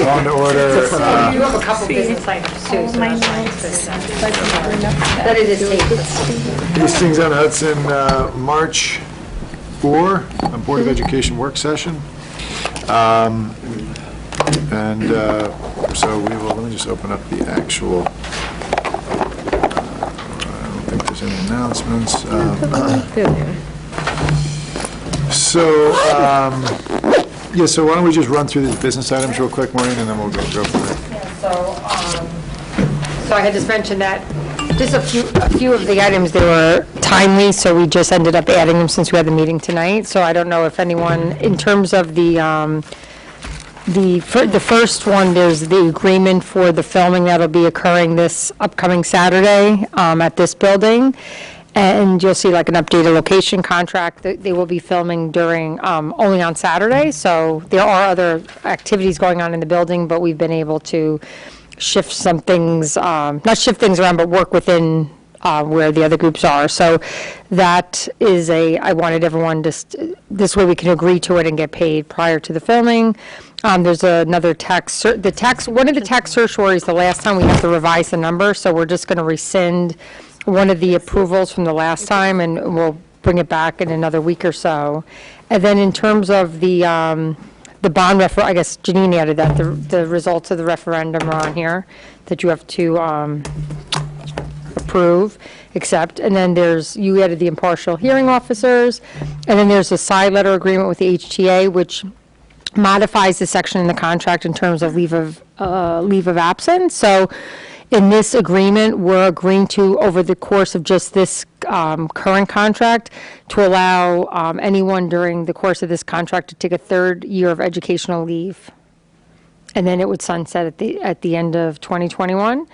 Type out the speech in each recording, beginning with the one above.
On to order. You have a couple business items too, so that's fine. That it is taped. Hastings-on-Hudson, March 4, a Board of Education work session. So we will, let me just open up the actual, I don't think there's any announcements. So why don't we just run through these business items real quick, Maureen, and then we'll go from there. Yeah, so I had just mentioned that just a few of the items, they were timely, so we just ended up adding them since we had the meeting tonight. So I don't know if anyone, in terms of the first one, there's the agreement for the filming that'll be occurring this upcoming Saturday at this building. And you'll see like an updated location contract that they will be filming during, only on Saturday. So there are other activities going on in the building, but we've been able to shift some things, not shift things around, but work within where the other groups are. So that is I wanted everyone just, this way we can agree to it and get paid prior to the filming. There's another tax, one of the tax surcharges, the last time we have to revise the number, so we're just going to rescind one of the approvals from the last time, and we'll bring it back in another week or so. And then in terms of the bond I guess Janine added that, the results of the referendum are on here, that you have to approve, accept. And then you added the impartial hearing officers, and then there's a side letter agreement with the HTA, which modifies the section in the contract in terms of leave of absence. So in this agreement, we're agreeing to, over the course of just this current contract, to allow anyone during the course of this contract to take a third year of educational leave. And then it would sunset at the end of 2021.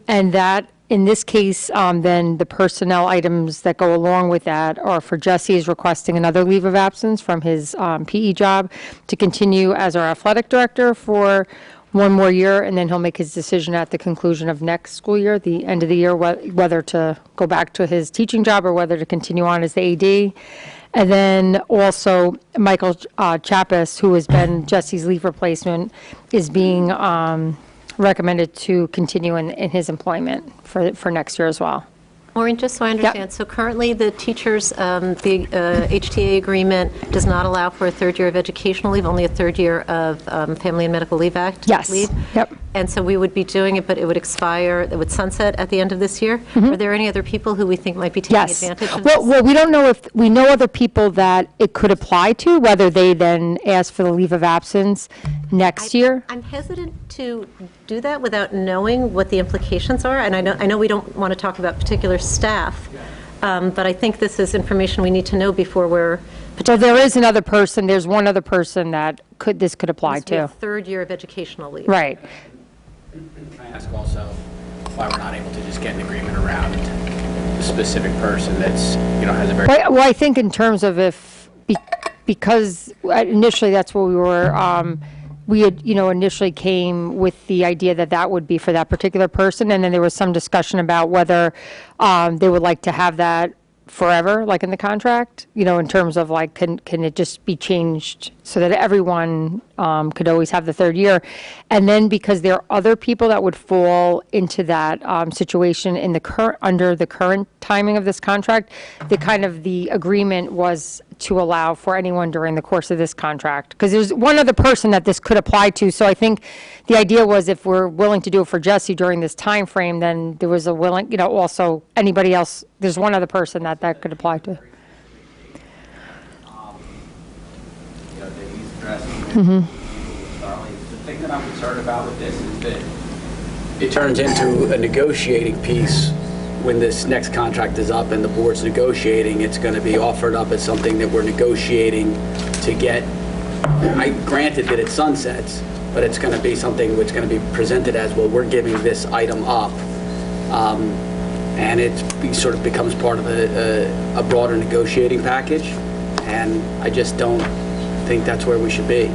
And that, in this case, then the personnel items that go along with that are for Jesse is requesting another leave of absence from his PE job to continue as our athletic director for one more year, and then he'll make his decision at the conclusion of next school year, the end of the year, whether to go back to his teaching job or whether to continue on as the AD. And then also Michael Chappis, who has been Jesse's leave replacement, is being recommended to continue in his employment for next year as well. Maureen, just so I understand, Yep. So currently the teachers, the HTA agreement does not allow for a third year of educational leave, only a third year of Family and Medical Leave Act leave? Yep. And so we would be doing it, but it would expire, it would sunset at the end of this year? Are there any other people who we think might be taking advantage of this? Well, we don't know if, we know other people that it could apply to, whether they then ask for the leave of absence next year. I'm hesitant to do that without knowing what the implications are, and I know we don't want to talk about particular staff, but I think this is information we need to know before we're... So there is another person, there's one other person that this could apply to. A third year of educational leave. Right. Can I ask also why we're not able to just get an agreement around a specific person that's, has a very... Well, I think in terms of because initially that's what we had, initially came with the idea that would be for that particular person, and then there was some discussion about whether they would like to have that forever, like in the contract, in terms of like, can it just be changed so that everyone could always have the third year? And then because there are other people that would fall into that situation in under the current timing of this contract, the agreement was to allow for anyone during the course of this contract. Because there's one other person that this could apply to, so I think the idea was if we're willing to do it for Jesse during this time frame, then there was a willing, also anybody else, there's one other person that could apply to. That he's addressing. The thing that I'm concerned about with this is that it turns into a negotiating piece when this next contract is up and the board's negotiating. It's going to be offered up as something that we're negotiating to get. Granted that it sunsets, but it's going to be something which is going to be presented as, well, we're giving this item up. And it sort of becomes part of a broader negotiating package, and I just don't think that's where we should be.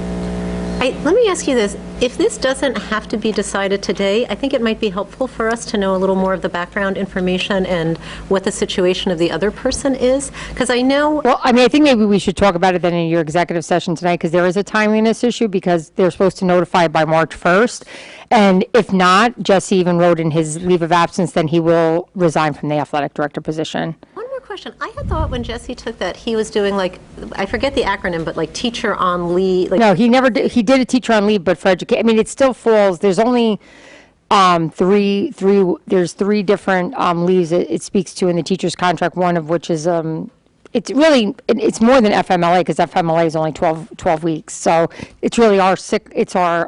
Let me ask you this. If this doesn't have to be decided today, I think it might be helpful for us to know a little more of the background information and what the situation of the other person is, because I know. Well, I mean, I think maybe we should talk about it then in your executive session tonight, because there is a timeliness issue, because they're supposed to notify by March 1st. And if not, Jesse even wrote in his leave of absence, then he will resign from the athletic director position. One more question. I had thought when Jesse took that, he was doing like, I forget the acronym, but like teacher on leave. Like, No, he never did, he did a teacher on leave, but for education, I mean, it still falls, there's only there's three different leaves it speaks to in the teacher's contract, one of which is, it's really, it's more than FMLA, because FMLA is only 12 weeks. So it's really our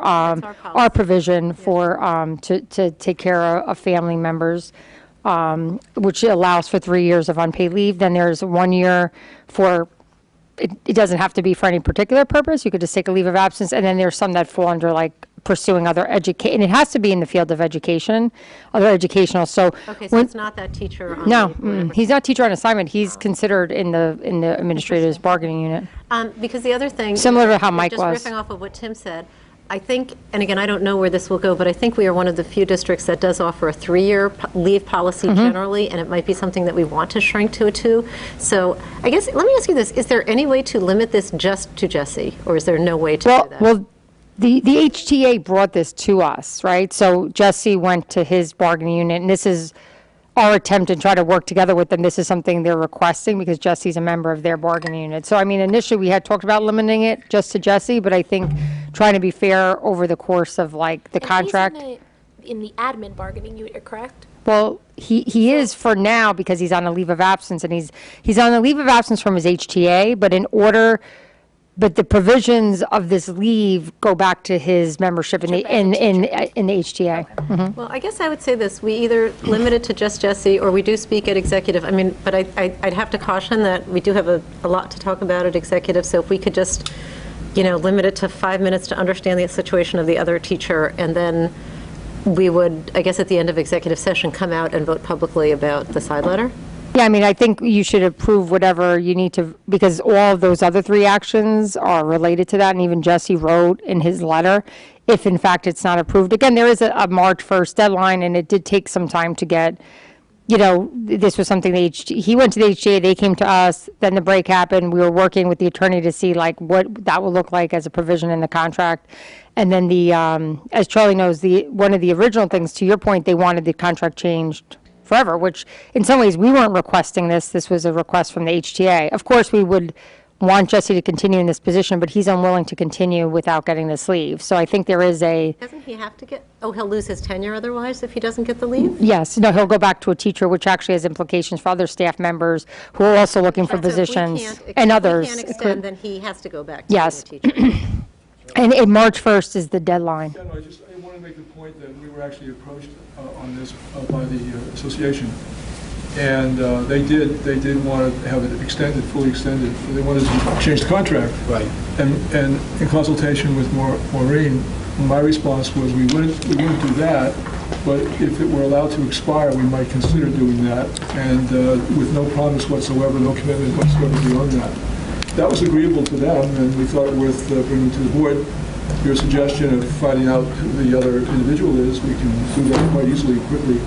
our provision for, to take care of family members, which allows for 3 years of unpaid leave. Then there's 1 year for, it doesn't have to be for any particular purpose. You could just take a leave of absence. And then there's some that fall under like pursuing other and it has to be in the field of education, other educational. So okay, so it's not that teacher on no, leave, whatever. he's not teacher on assignment. He's considered in the administrator's bargaining unit. Because the other thing. Similar to how Mike was. Just riffing off of what Tim said, I think, and again, I don't know where this will go, but I think we are one of the few districts that does offer a 3-year leave policy generally, and it might be something that we want to shrink to a 2. So I guess, let me ask you this, is there any way to limit this just to Jesse, or is there no way to do that? Well, the HTA brought this to us, right? So Jesse went to his bargaining unit, and this is our attempt to try to work together with them. This is something they're requesting because Jesse's a member of their bargaining unit. So, I mean, initially, we had talked about limiting it just to Jesse, but I think trying to be fair over the course of, like, the contract. In the admin bargaining unit, correct? Well, he is for now because he's on a leave of absence, and he's on a leave of absence from his HTA, but the provisions of this leave go back to his membership in the HTA. Well, I guess I would say this, we either limit it to just Jesse, or we do speak at executive. I mean, but I'd have to caution that we do have a lot to talk about at executive, so if we could just, limit it to 5 minutes to understand the situation of the other teacher, and then we would, I guess at the end of executive session, come out and vote publicly about the side letter. Yeah, I mean, I think you should approve whatever you need to, because all of those other 3 actions are related to that, and even Jesse wrote in his letter, if in fact it's not approved. Again, there is a March 1st deadline, and it did take some time to get, this was something he went to the HTA, they came to us, then the break happened, we were working with the attorney to see like what that will look like as a provision in the contract. And then as Charlie knows, one of the original things, to your point, they wanted the contract changed forever, which in some ways we weren't requesting this. This was a request from the HTA. Of course, we would want Jesse to continue in this position, but he's unwilling to continue without getting this leave. So I think there is Doesn't he have to he'll lose his tenure otherwise if he doesn't get the leave? Yes, no, he'll go back to a teacher, which actually has implications for other staff members who are also looking for positions, and others. If we can't extend, then he has to go back to Yes. being a teacher. And March 1st is the deadline. Yeah, no, I want to make the point that we were actually approached on this by the association, and they did want to have it extended, fully extended. They wanted to change the contract. Right. And in consultation with Maureen, my response was we wouldn't do that, but if it were allowed to expire, we might consider doing that, and with no promise whatsoever, no commitment whatsoever beyond that. That was agreeable to them, and we thought it worth bringing to the board. Your suggestion of finding out who the other individual is, we can do that quite easily, quickly,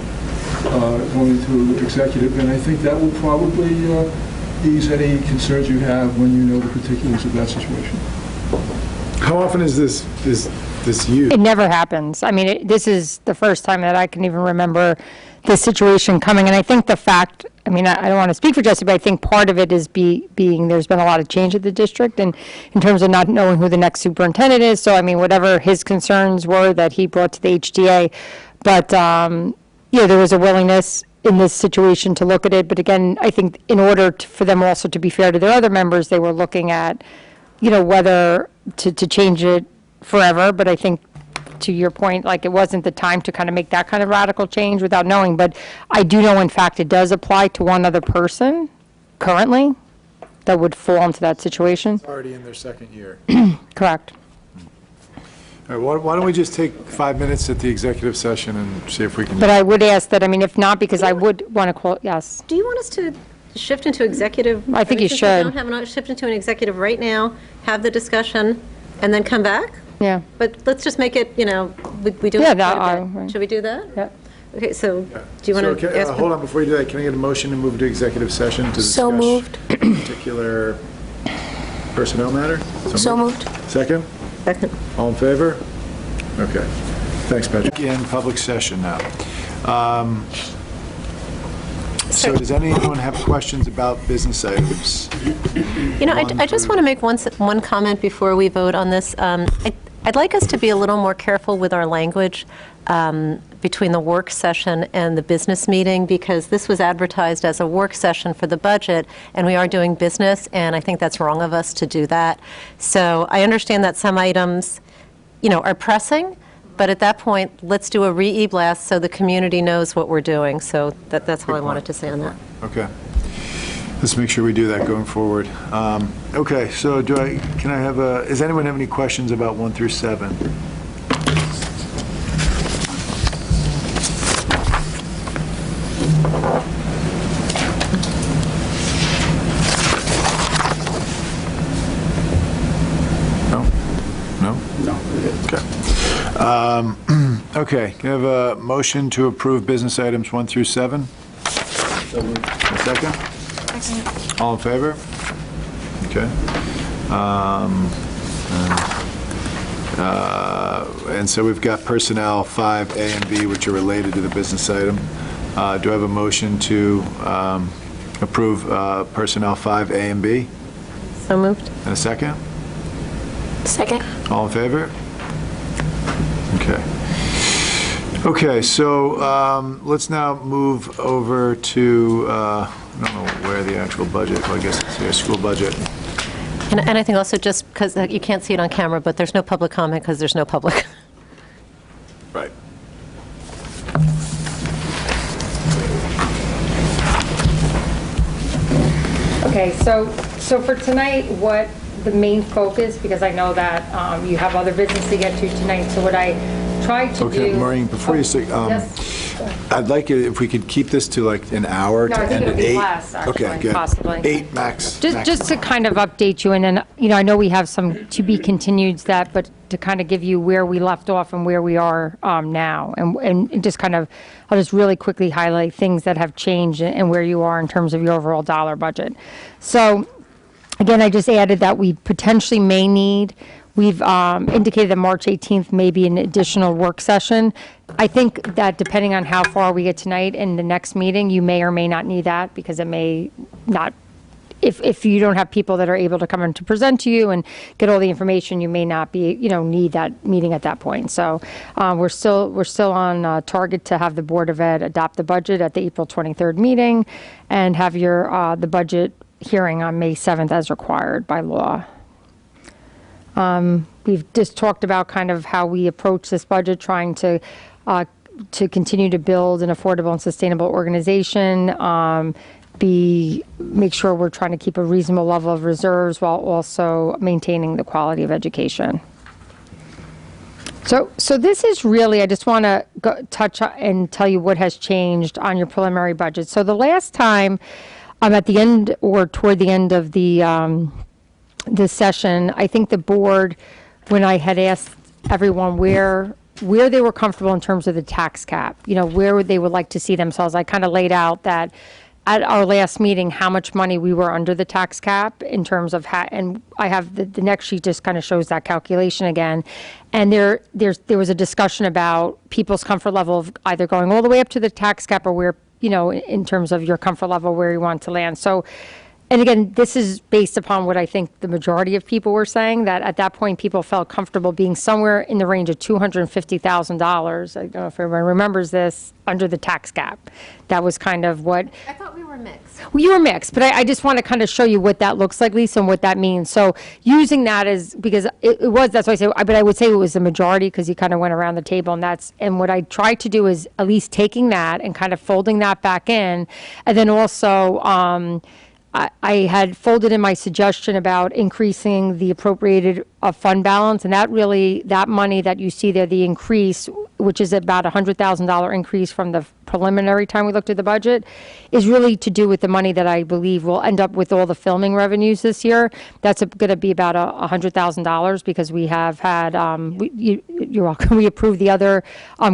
going into executive, and I think that will probably ease any concerns you have when you know the particulars of that situation. How often is this used? It never happens. I mean, this is the first time that I can even remember this situation coming, and I think the fact, I mean, I don't want to speak for Jesse, but I think part of it is being there's been a lot of change at the district, and in terms of not knowing who the next superintendent is, so I mean, whatever his concerns were that he brought to the HTA, but, there was a willingness in this situation to look at it, but again, I think in order for them also to be fair to their other members, they were looking at, whether to change it forever, but I think to your point, like it wasn't the time to kind of make that kind of radical change without knowing, but I do know in fact it does apply to one other person currently that would fall into that situation. Already in their second year. Correct. All right, why don't we just take 5 minutes at the executive session and see if we can. But I would ask that, I mean, if not, because I would want to call, yes. Do you want us to shift into executive? I think you since should. we don't have shift into an executive right now, have the discussion, and then come back? Yeah. But let's just make it, we do. Yeah, it that, quite a bit. right. Should we do that? Yeah. Okay, so do you So, want to ask? hold on, before you do that, can I get a motion to move to executive session to discuss? So moved. a particular personnel matter? So moved. Second? Second. All in favor? Okay. Thanks, Patrick. In public session now. So does anyone have questions about business items? I just want to make one comment before we vote on this. I'd like us to be a little more careful with our language between the work session and the business meeting, because this was advertised as a work session for the budget, and we are doing business, and I think that's wrong of us to do that. So I understand that some items, are pressing, but at that point, let's do a re-e-blast so the community knows what we're doing. So that's all I wanted to say on that. Okay. Let's make sure we do that going forward. Okay, so does anyone have any questions about 1 through 7? No? No? No. Okay. Okay, can I have a motion to approve business items 1 through 7? So moved. A second? All in favor? Okay. And so we've got personnel 5A and B, which are related to the business item. Do I have a motion to approve personnel 5A and B? So moved. And a second? Second. All in favor? Okay. Okay, so let's now move over to, I don't know where the actual budget, well, I guess it's here, school budget. And I think also just because you can't see it on camera, but there's no public comment because there's no public. Right. Okay, so for tonight, what the main focus, because I know that you have other business to get to tonight, so what I tried to do. Okay, Maureen, before you say, Yes. I'd like it if we could keep this to like an hour No, to I think end it'll at be 8. less, actually, Okay, good. possibly. 8 max. Just to kind of update you, and then, I know we have some to be continued but to kind of give you where we left off and where we are now, and just kind of, I'll just really quickly highlight things that have changed and where you are in terms of your overall dollar budget. So, again, I just added that we potentially may need, we've indicated that March 18th may be an additional work session. I think that depending on how far we get tonight and the next meeting, you may or may not need that, because it may not, if you don't have people that are able to come in to present to you and get all the information, you may not be, need that meeting at that point. So we're still on target to have the Board of Ed adopt the budget at the April 23rd meeting and have the budget hearing on May 7th as required by law. We've just talked about kind of how we approach this budget, trying to continue to build an affordable and sustainable organization, make sure we're trying to keep a reasonable level of reserves while also maintaining the quality of education. So this is really, I just want to touch and tell you what has changed on your preliminary budget. So the last time, at the end or toward the end of the session, I think the board, when I had asked everyone where they were comfortable in terms of the tax cap, where they would like to see themselves, I kind of laid out that at our last meeting, how much money we were under the tax cap in terms of, and I have the next sheet just kind of shows that calculation again. And there was a discussion about people's comfort level of either going all the way up to the tax cap or where, in terms of your comfort level, where you want to land. So, and again, this is based upon what I think the majority of people were saying, that at that point, people felt comfortable being somewhere in the range of $250,000. I don't know if everyone remembers this, under the tax cap. That was kind of what. I thought we were mixed. Well, you were mixed, but I just want to kind of show you what that looks like, Lisa, and what that means. So using that as, because that's why I say, but I would say it was the majority, because you kind of went around the table, and what I tried to do is at least taking that and kind of folding that back in, and then also, I had folded in my suggestion about increasing the appropriated fund balance, and that money that you see there, the increase, which is about $100,000 increase from the preliminary time we looked at the budget, is really to do with the money that I believe will end up with all the filming revenues this year. That's going to be about $100,000 because we have had, you're welcome, we approved the other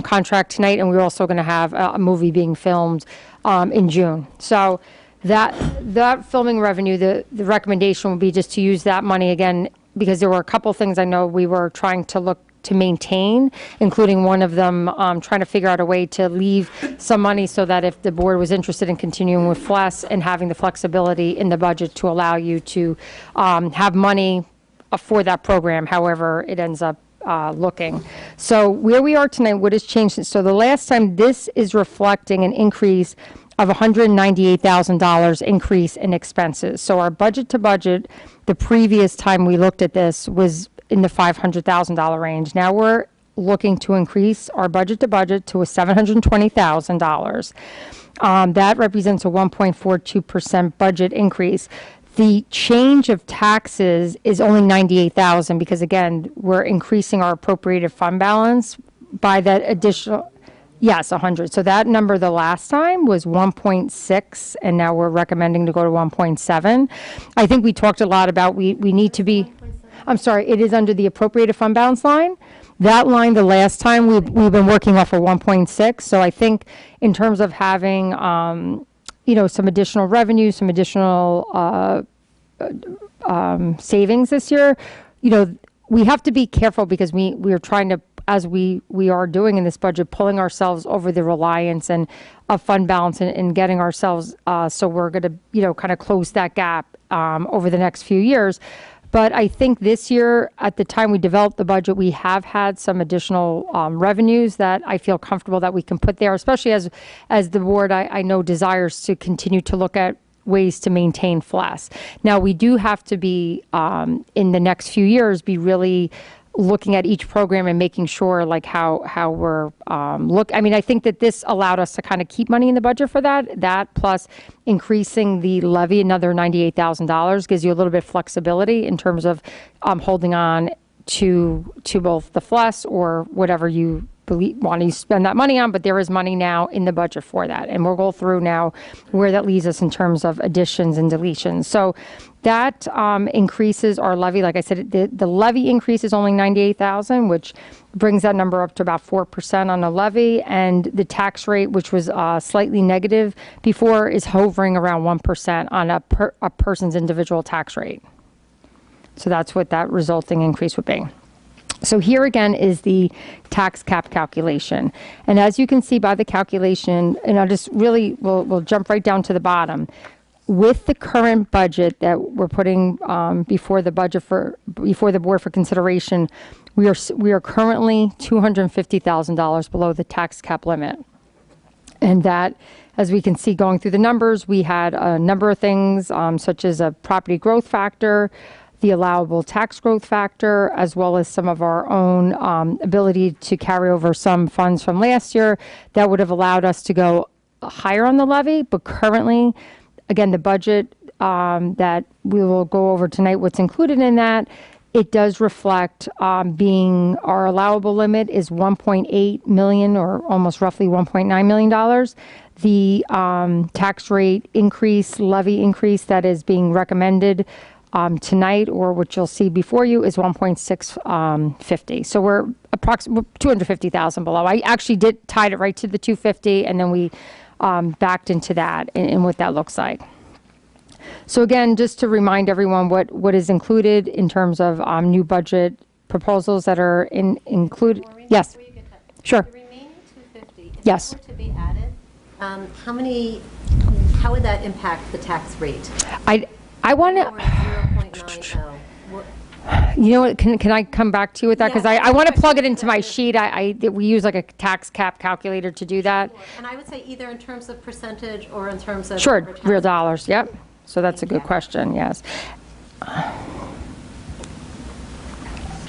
contract tonight, and we're also going to have a movie being filmed in June. So that filming revenue, the recommendation would be just to use that money again, because there were a couple things I know we were trying to look to maintain, including one of them trying to figure out a way to leave some money so that if the board was interested in continuing with FLES and having the flexibility in the budget to allow you to have money for that program, however it ends up looking. So where we are tonight, what has changed? So the last time, this is reflecting an increase of $198,000 increase in expenses. So our budget to budget, the previous time we looked at this was in the $500,000 range. Now we're looking to increase our budget to budget to a $720,000. That represents a 1.42% budget increase. The change of taxes is only $98,000 because again, we're increasing our appropriated fund balance by that additional. Yes, 100. So that number the last time was 1.6, and now we're recommending to go to 1.7. I think we talked a lot about we need to be, I'm sorry, it is under the appropriated fund balance line. That line the last time we've been working off of 1.6. So I think in terms of having, some additional revenue, some additional savings this year, we have to be careful because we are trying to, as we are doing in this budget, pulling ourselves over the reliance and of fund balance and getting ourselves, so we're going to, kind of close that gap over the next few years. But I think this year, at the time we developed the budget, we have had some additional revenues that I feel comfortable that we can put there, especially as the board, I know, desires to continue to look at ways to maintain FLES. Now, we do have to be, in the next few years, be really looking at each program and making sure like how we're I think that this allowed us to kind of keep money in the budget for that plus increasing the levy another $98,000 gives you a little bit of flexibility in terms of holding on to both the FLES or whatever you want to spend that money on, but there is money now in the budget for that. And we'll go through now where that leaves us in terms of additions and deletions. So that increases our levy. Like I said, the levy increase is only $98,000, which brings that number up to about 4% on the levy. And the tax rate, which was slightly negative before, is hovering around 1% on a person's individual tax rate. So that's what that resulting increase would be. So here again is the tax cap calculation. And as you can see by the calculation, and I'll just really, we'll jump right down to the bottom. With the current budget that we're putting before the board for consideration, we are currently $250,000 below the tax cap limit. And that, as we can see going through the numbers, we had a number of things such as a property growth factor, the allowable tax growth factor, as well as some of our own ability to carry over some funds from last year that would have allowed us to go higher on the levy. But currently, again, the budget that we will go over tonight, what's included in that, it does reflect being our allowable limit is $1.8 million or almost roughly $1.9 million. The tax rate increase, levy increase that is being recommended tonight, or what you'll see before you, is 1.650. So we're approximately 250,000 below. I actually tied it right to the 250, and then we backed into that and what that looks like. So again, just to remind everyone what is included in terms of new budget proposals that are included. Maureen, Yes. before you get that, Sure. The remaining 250, if Yes. that were to be added, how would that impact the tax rate? I want Or to, 0.90. What- you know what, can I come back to you with that? Because Yeah. I want to plug it into my sheet. We use like a tax cap calculator to do that. And I would say either in terms of percentage or in terms of. Sure, average real housing. dollars, yep. So that's a good Yeah. question, yes.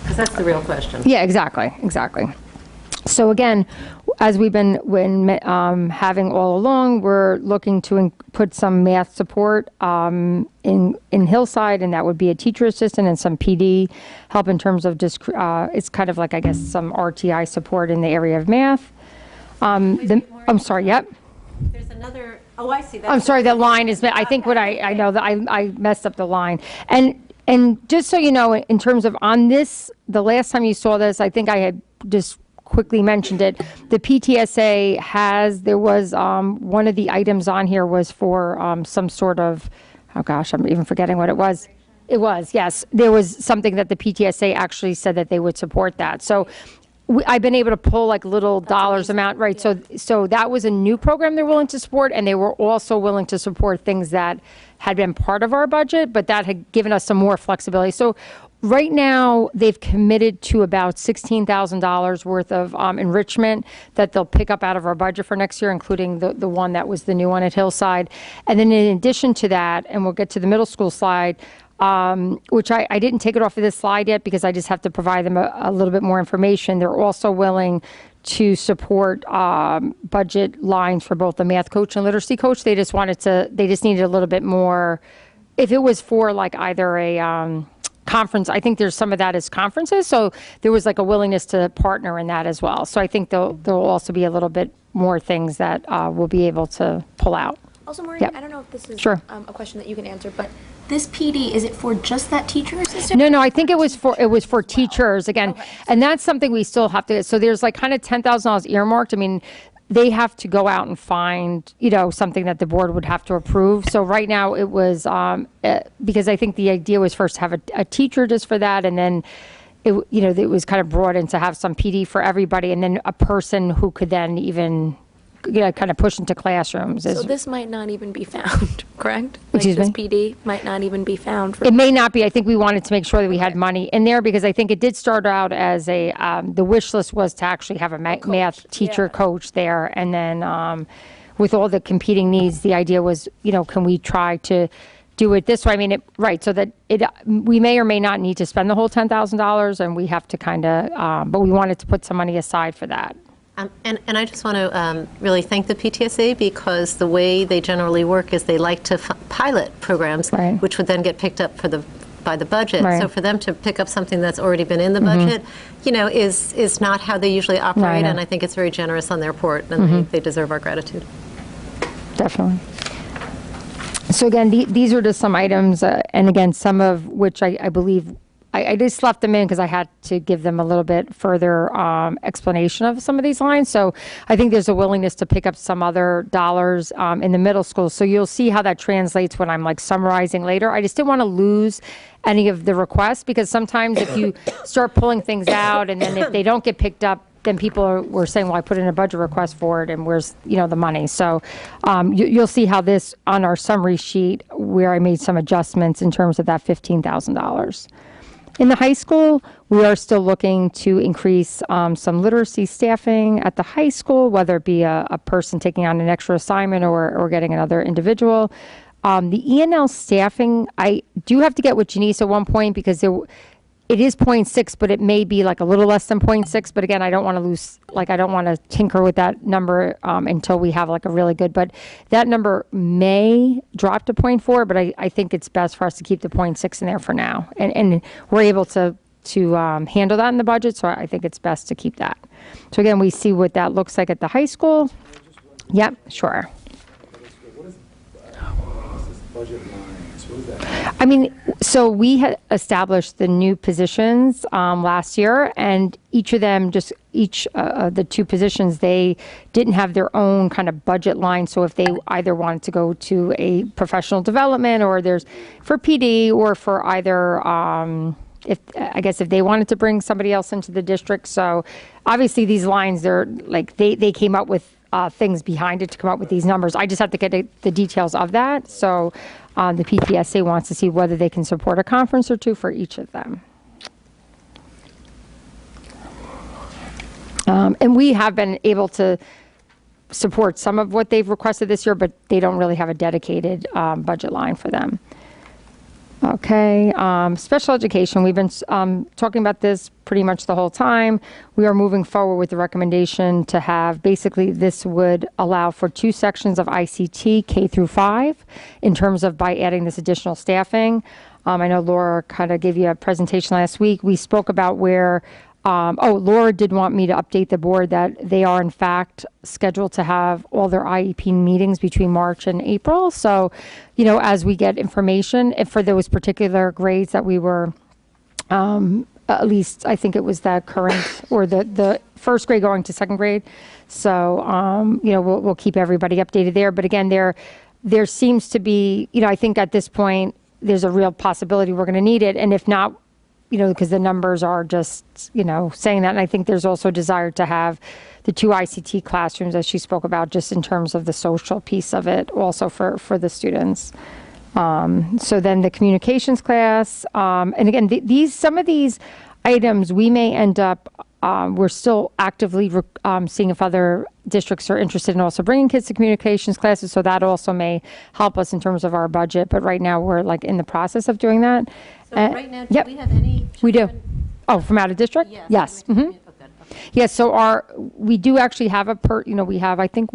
Because that's the real question. Yeah, exactly. So again, as we've been having all along, we're looking to put some math support in Hillside, and that would be a teacher assistant and some PD help in terms of just, it's kind of like, I guess, some RTI support in the area of math. I'm sorry, yep. There's another, oh, I see. I'm sorry, the line is, I think what I know that I messed up the line. And just so you know, in terms of on this, the last time you saw this, I think I had just quickly mentioned it. The PTSA there was, one of the items on here was for some sort of, oh gosh, I'm even forgetting what it was. It was, yes. There was something that the PTSA actually said that they would support that. So I've been able to pull like little dollars amount, right? So that was a new program they're willing to support, and they were also willing to support things that had been part of our budget, but that had given us some more flexibility. So right now, they've committed to about $16,000 worth of enrichment that they'll pick up out of our budget for next year, including the one that was the new one at Hillside. And then in addition to that, and we'll get to the middle school slide, which I didn't take it off of this slide yet because I just have to provide them a little bit more information. They're also willing to support budget lines for both the math coach and literacy coach. They just needed a little bit more. If it was for like either a conference, I think there's some of that as conferences. So there was like a willingness to partner in that as well. So I think there'll also be a little bit more things that we'll be able to pull out. Also, Maureen, Yep. I don't know if this is Sure. a question that you can answer, but this PD, is it for just that teacher assistant? No, I think it was for teachers again, and that's something we still have to. So there's like kind of $10,000 earmarked. I mean, they have to go out and find something that the board would have to approve. So right now it was because I think the idea was first to have a teacher just for that, and then it was kind of brought in to have some PD for everybody, and then a person who could then even kind of push into classrooms. So this might not even be found, correct? Like Excuse this me? PD might not even be found for. It may not be. I think we wanted to make sure that we had money in there because I think it did start out as the wish list was to actually have a math teacher yeah. coach there. And then with all the competing needs, the idea was, can we try to do it this way? I mean, so that we may or may not need to spend the whole $10,000 and we have to kind of, but we wanted to put some money aside for that. And I just want to really thank the PTSA because the way they generally work is they like to pilot programs, Right. which would then get picked up by the budget. Right. So for them to pick up something that's already been in the budget, is not how they usually operate. Right. And I think it's very generous on their part, and they deserve our gratitude. Definitely. So again, these are just some items, and again, some of which I believe I just left them in because I had to give them a little bit further explanation of some of these lines. So I think there's a willingness to pick up some other dollars in the middle school. So you'll see how that translates when I'm like summarizing later. I just didn't want to lose any of the requests because sometimes if you start pulling things out and then if they don't get picked up, then people were saying, well, I put in a budget request for it and where's, the money. So you'll see how this on our summary sheet where I made some adjustments in terms of that $15,000. In the high school, we are still looking to increase some literacy staffing at the high school, whether it be a person taking on an extra assignment or getting another individual. The E&L staffing, I do have to get with Janice at one point because it is 0.6, but it may be like a little less than 0.6. But again, I don't want to lose, I don't want to tinker with that number until we have like a really good, but that number may drop to 0.4, but I think it's best for us to keep the 0.6 in there for now. And we're able to handle that in the budget, so I think it's best to keep that. So again, we see what that looks like at the high school. Yep, sure. I mean, so we had established the new positions last year, and each of the two positions, they didn't have their own kind of budget line. So if they either wanted to go to a professional development or there's for PD or for either, if they wanted to bring somebody else into the district. So obviously these lines, they're like, they came up with things behind it to come up with these numbers. I just have to get the details of that. So the PTSA wants to see whether they can support a conference or two for each of them. And we have been able to support some of what they've requested this year, but they don't really have a dedicated budget line for them. Okay, special education, we've been talking about this pretty much the whole time. We are moving forward with the recommendation to have, basically this would allow for 2 sections of ICT K through 5 in terms of by adding this additional staffing. I know Laura kind of gave you a presentation last week. We spoke about where Laura did want me to update the board that they are in fact scheduled to have all their IEP meetings between March and April. So, as we get information, if for those particular grades that we were, at least I think it was the current or the first grade going to second grade. So, we'll keep everybody updated there. But again, there seems to be, I think at this point, there's a real possibility we're going to need it. And if not, because the numbers are just, saying that. And I think there's also a desire to have the 2 ICT classrooms, as she spoke about, just in terms of the social piece of it, also for the students. So then the communications class, and again, some of these items we may end up, we're still actively seeing if other districts are interested in also bringing kids to communications classes. So that also may help us in terms of our budget. But right now we're like in the process of doing that. So right now, do we have any We do. children- Oh, from out of district? Yes. Yes. Oh, Mhm. good, okay. Yes, so we do actually have we have, I think,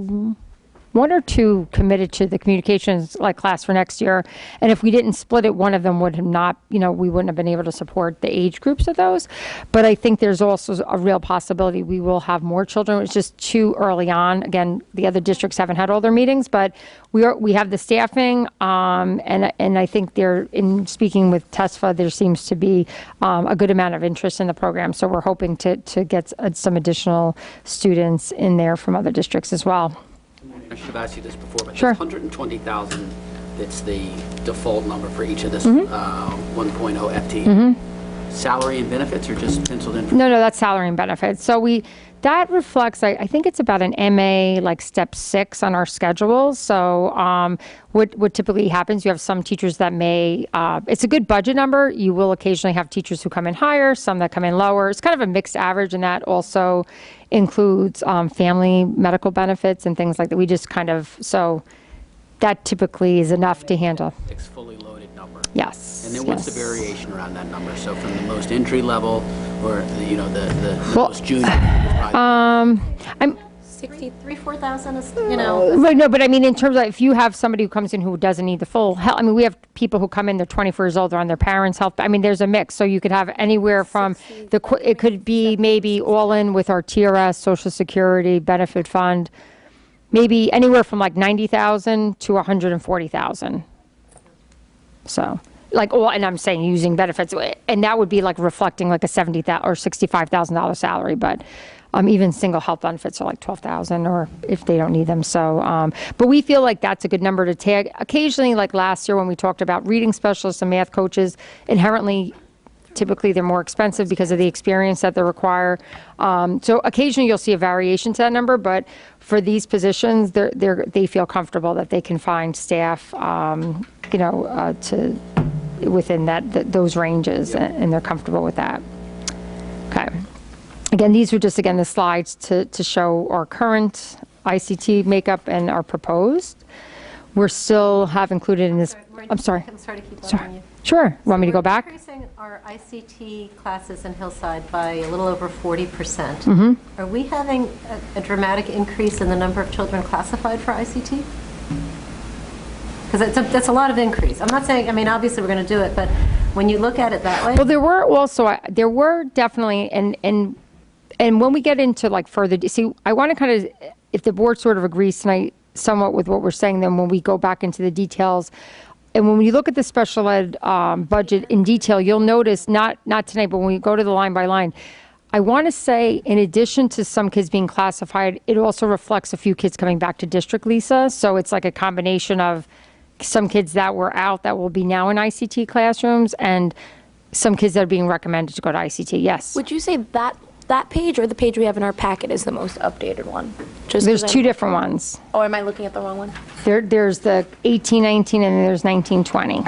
1 or 2 committed to the communications class for next year. And if we didn't split it, one of them would have not, we wouldn't have been able to support the age groups of those. But I think there's also a real possibility we will have more children. It's just too early on. Again, the other districts haven't had all their meetings, but we have the staffing. And I think in speaking with TESFA, there seems to be a good amount of interest in the program. So we're hoping to get some additional students in there from other districts as well. I should have asked you this before, but Sure. this 120,000, that's the default number for each of this 1.0 FTE. Salary and benefits are just penciled in? No, that's salary and benefits. So that reflects, I think it's about an MA, step 6 on our schedule. So what typically happens, you have some teachers that may, it's a good budget number. You will occasionally have teachers who come in higher, some that come in lower. It's kind of a mixed average, and that also includes family medical benefits and things like that. We just so that typically is enough to handle. It's fully loaded number. Yes. And then what's the variation around that number? So from the most entry level or the Well, most junior? I'm 4,000 is, right. No, but I mean, in terms of if you have somebody who comes in who doesn't need the full help, I mean, we have people who come in, they're 24 years old, they're on their parents' health. I mean, there's a mix. So you could have anywhere from it could be maybe all in with our TRS, Social Security, benefit fund, maybe anywhere from 90,000 to 140,000. So. And I'm saying using benefits, and that would be reflecting a $70,000 or $65,000 salary, but even single health benefits are $12,000, or if they don't need them. So, but we feel like that's a good number to tag. Occasionally, last year when we talked about reading specialists and math coaches, inherently, typically they're more expensive because of the experience that they require. So occasionally you'll see a variation to that number, but for these positions, they feel comfortable that they can find staff, to within those ranges, and they're comfortable with that. Okay. Again, these are just, the slides to show our current ICT makeup and our proposed. We're still have included in this, I'm sorry. I'm sorry to keep Sorry. on you. Sure. Want me to go back? We're increasing our ICT classes in Hillside by a little over 40%. Are we having a dramatic increase in the number of children classified for ICT? Because that's a lot of increase. I'm not saying, obviously we're going to do it, but when you look at it that way. Well, there were definitely, and when we get into further, I want to kind of, if the board sort of agrees tonight somewhat with what we're saying, then when we go back into the details, and when we look at the special ed budget in detail, you'll notice, not tonight, but when we go to the line by line, I want to say, in addition to some kids being classified, it also reflects a few kids coming back to district, Lisa. So it's a combination of some kids that were out that will be now in ICT classrooms, and some kids that are being recommended to go to ICT. Yes. Would you say that page or the page we have in our packet is the most updated one? There's 2 different ones. Oh, am I looking at the wrong one? There's the 18-19 and then there's 19-20.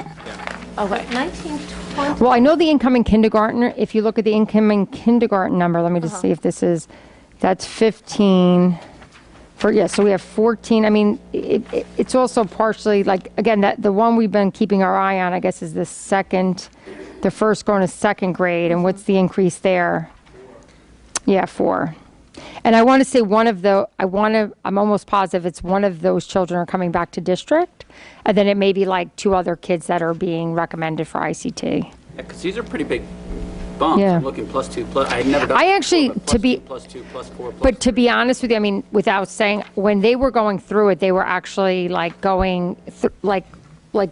Okay. 1920. Well, I know the incoming kindergartner, if you look at the incoming kindergarten number, let me just see if that's 15. So we have 14. I mean, it's also partially again, that the one we've been keeping our eye on, I guess, is the first going to second grade. And what's the increase there? Yeah, 4. And I want to say I'm almost positive it's one of those children are coming back to district. And then it may be 2 other kids that are being recommended for ICT. Yeah, because these are pretty big bumps. Yeah. I'm looking +2, plus, I had never done. I it actually, before, but to be- +2, +4, But to be honest with you, I mean, without saying, when they were going through it, they were actually like going, like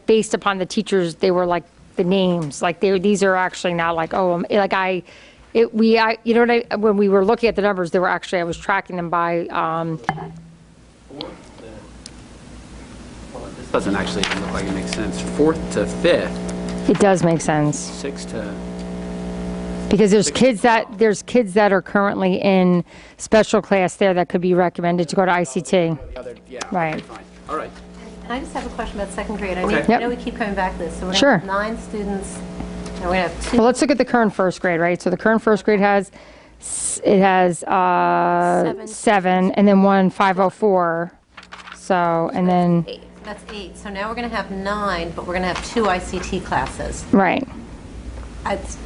based upon the teachers, they were like the names, like these are actually now like, oh, like you know what when we were looking at the numbers, they were actually, I was tracking them by, This doesn't actually even look like it makes sense. 4th to 5th, it does make sense. 6 to, Because there's kids that are currently in special class there that could be recommended to go to ICT. the other, yeah. Right. Okay, fine. All right. And I just have a question about second grade. I Okay. know we keep coming back to this, so we're Sure. going to have 9 students, and we're going to have 2. Well, let's look at the current first grade, right? So the current first grade has 7, and then one 504. So, and then, That's 8. So now we're going to have 9, but we're going to have 2 ICT classes. right. It's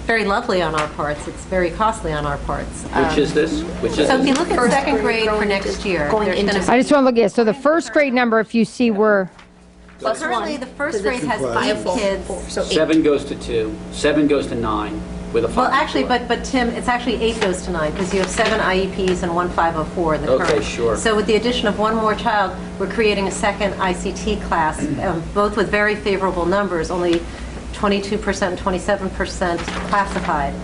very lovely on our parts. It's very costly on our parts. Which is this? Which is So if you this? look at second grade for next year, going there's going into to I just want to look at, so the first grade number, if you see where, Well, currently, the first grade has 8 kids. So 8. 7 goes to 2, 7 goes to 9 with a 5. Well, actually, but Tim, it's actually 8 goes to 9, because you have 7 IEPs and 1 504 in the current. Okay, sure. So with the addition of one more child, we're creating a second ICT class, both with very favorable numbers, only 22% and 27% classified.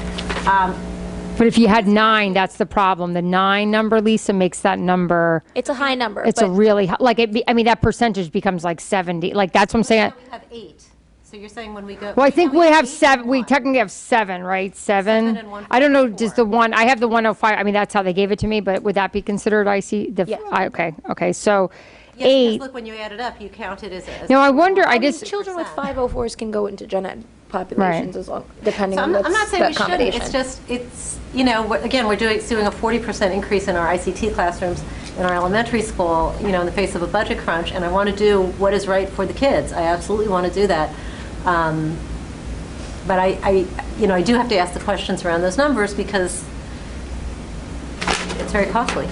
but if you had 9, that's the problem. The 9 number, Lisa, makes that number, It's a high number. it's a really, like, I mean, that percentage becomes like 70, like, that's what I'm saying. Now we have 8. So you're saying when we go. Well, I think we have 8 7, and we 1. technically have 7, right? 7? and 1 I don't know, 4. does the one, I have the 105, I mean, that's how they gave it to me, but would that be considered IC? Yes. Okay, so Yes, 8. because look, when you add it up, you count it as. No, I wonder, I I mean, just, children with 504s can go into gen ed populations as long, depending So on I'm not what's saying the we shouldn't, accommodation. it's just, it's, you know, again, we're doing a 40% increase in our ICT classrooms in our elementary school, you know, in the face of a budget crunch, and I want to do what is right for the kids. I absolutely want to do that. But I do have to ask the questions around those numbers because it's very costly.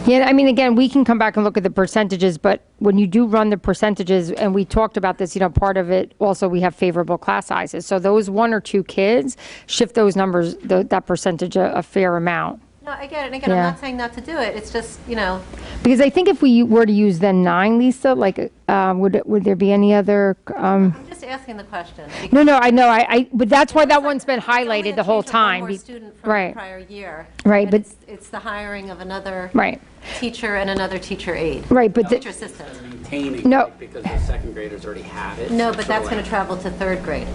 yeah, I mean, again, we can come back and look at the percentages, but when you do run the percentages, and we talked about this, you know, part of it, also, we have favorable class sizes. So those 1 or 2 kids shift those numbers, that percentage a fair amount. No, I get it, and again, Yeah. I'm not saying not to do it, it's just, you know, Because I think if we were to use then 9, Lisa, like, would there be any other, I'm just asking the question. no, I know, but that's why that one's been It's only highlighted a the whole change of one time. more be- student from the Right, prior year. Right, but- It's the hiring of another right, teacher and another teacher aide. right, but, Teacher assistant. Maintaining, No. right, because the second graders already have it. No, but that's So, going to travel to third grade.